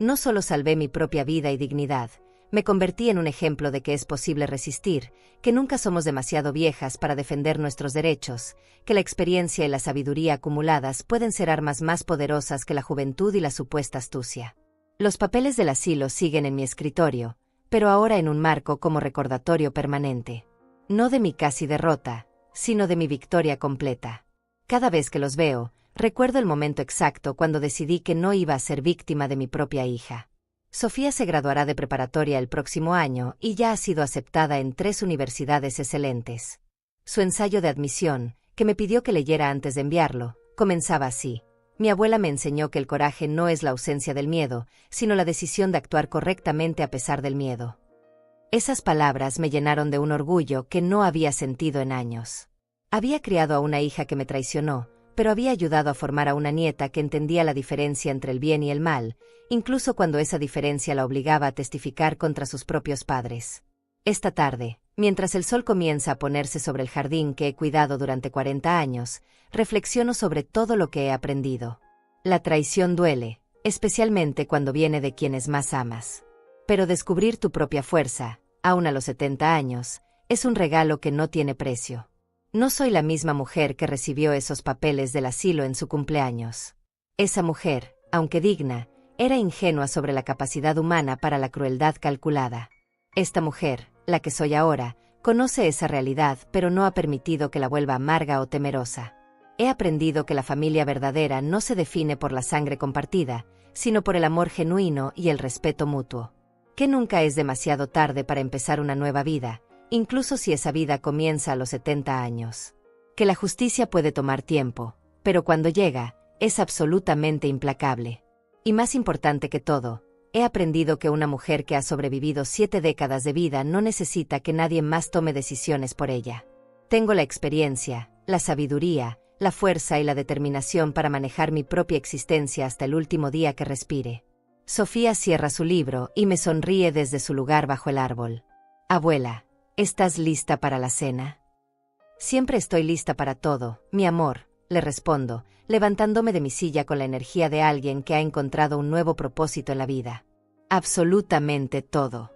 No solo salvé mi propia vida y dignidad, me convertí en un ejemplo de que es posible resistir, que nunca somos demasiado viejas para defender nuestros derechos, que la experiencia y la sabiduría acumuladas pueden ser armas más poderosas que la juventud y la supuesta astucia. Los papeles del asilo siguen en mi escritorio, pero ahora en un marco como recordatorio permanente. No de mi casi derrota, sino de mi victoria completa. Cada vez que los veo, recuerdo el momento exacto cuando decidí que no iba a ser víctima de mi propia hija. Sofía se graduará de preparatoria el próximo año y ya ha sido aceptada en 3 universidades excelentes. Su ensayo de admisión, que me pidió que leyera antes de enviarlo, comenzaba así. Mi abuela me enseñó que el coraje no es la ausencia del miedo, sino la decisión de actuar correctamente a pesar del miedo. Esas palabras me llenaron de un orgullo que no había sentido en años. Había criado a una hija que me traicionó, pero había ayudado a formar a una nieta que entendía la diferencia entre el bien y el mal, incluso cuando esa diferencia la obligaba a testificar contra sus propios padres. Esta tarde, mientras el sol comienza a ponerse sobre el jardín que he cuidado durante 40 años, reflexiono sobre todo lo que he aprendido. La traición duele, especialmente cuando viene de quienes más amas. Pero descubrir tu propia fuerza, aun a los 70 años, es un regalo que no tiene precio. No soy la misma mujer que recibió esos papeles del asilo en su cumpleaños. Esa mujer, aunque digna, era ingenua sobre la capacidad humana para la crueldad calculada. Esta mujer, la que soy ahora, conoce esa realidad pero no ha permitido que la vuelva amarga o temerosa. He aprendido que la familia verdadera no se define por la sangre compartida, sino por el amor genuino y el respeto mutuo. Que nunca es demasiado tarde para empezar una nueva vida, incluso si esa vida comienza a los 70 años. Que la justicia puede tomar tiempo, pero cuando llega, es absolutamente implacable. Y más importante que todo, he aprendido que una mujer que ha sobrevivido 7 décadas de vida no necesita que nadie más tome decisiones por ella. Tengo la experiencia, la sabiduría, la fuerza y la determinación para manejar mi propia existencia hasta el último día que respire. Sofía cierra su libro y me sonríe desde su lugar bajo el árbol. Abuela, ¿Estás lista para la cena? Siempre estoy lista para todo, mi amor, le respondo, levantándome de mi silla con la energía de alguien que ha encontrado un nuevo propósito en la vida. Absolutamente todo.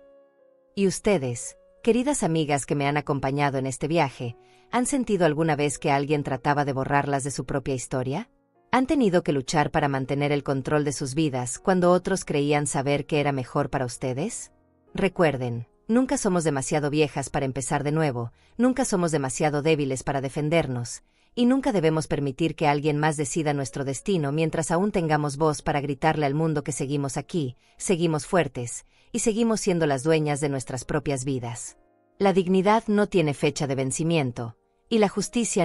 ¿Y ustedes, queridas amigas que me han acompañado en este viaje, han sentido alguna vez que alguien trataba de borrarlas de su propia historia? ¿Han tenido que luchar para mantener el control de sus vidas cuando otros creían saber qué era mejor para ustedes? Recuerden, nunca somos demasiado viejas para empezar de nuevo, nunca somos demasiado débiles para defendernos, y nunca debemos permitir que alguien más decida nuestro destino mientras aún tengamos voz para gritarle al mundo que seguimos aquí, seguimos fuertes, y seguimos siendo las dueñas de nuestras propias vidas. La dignidad no tiene fecha de vencimiento, y la justicia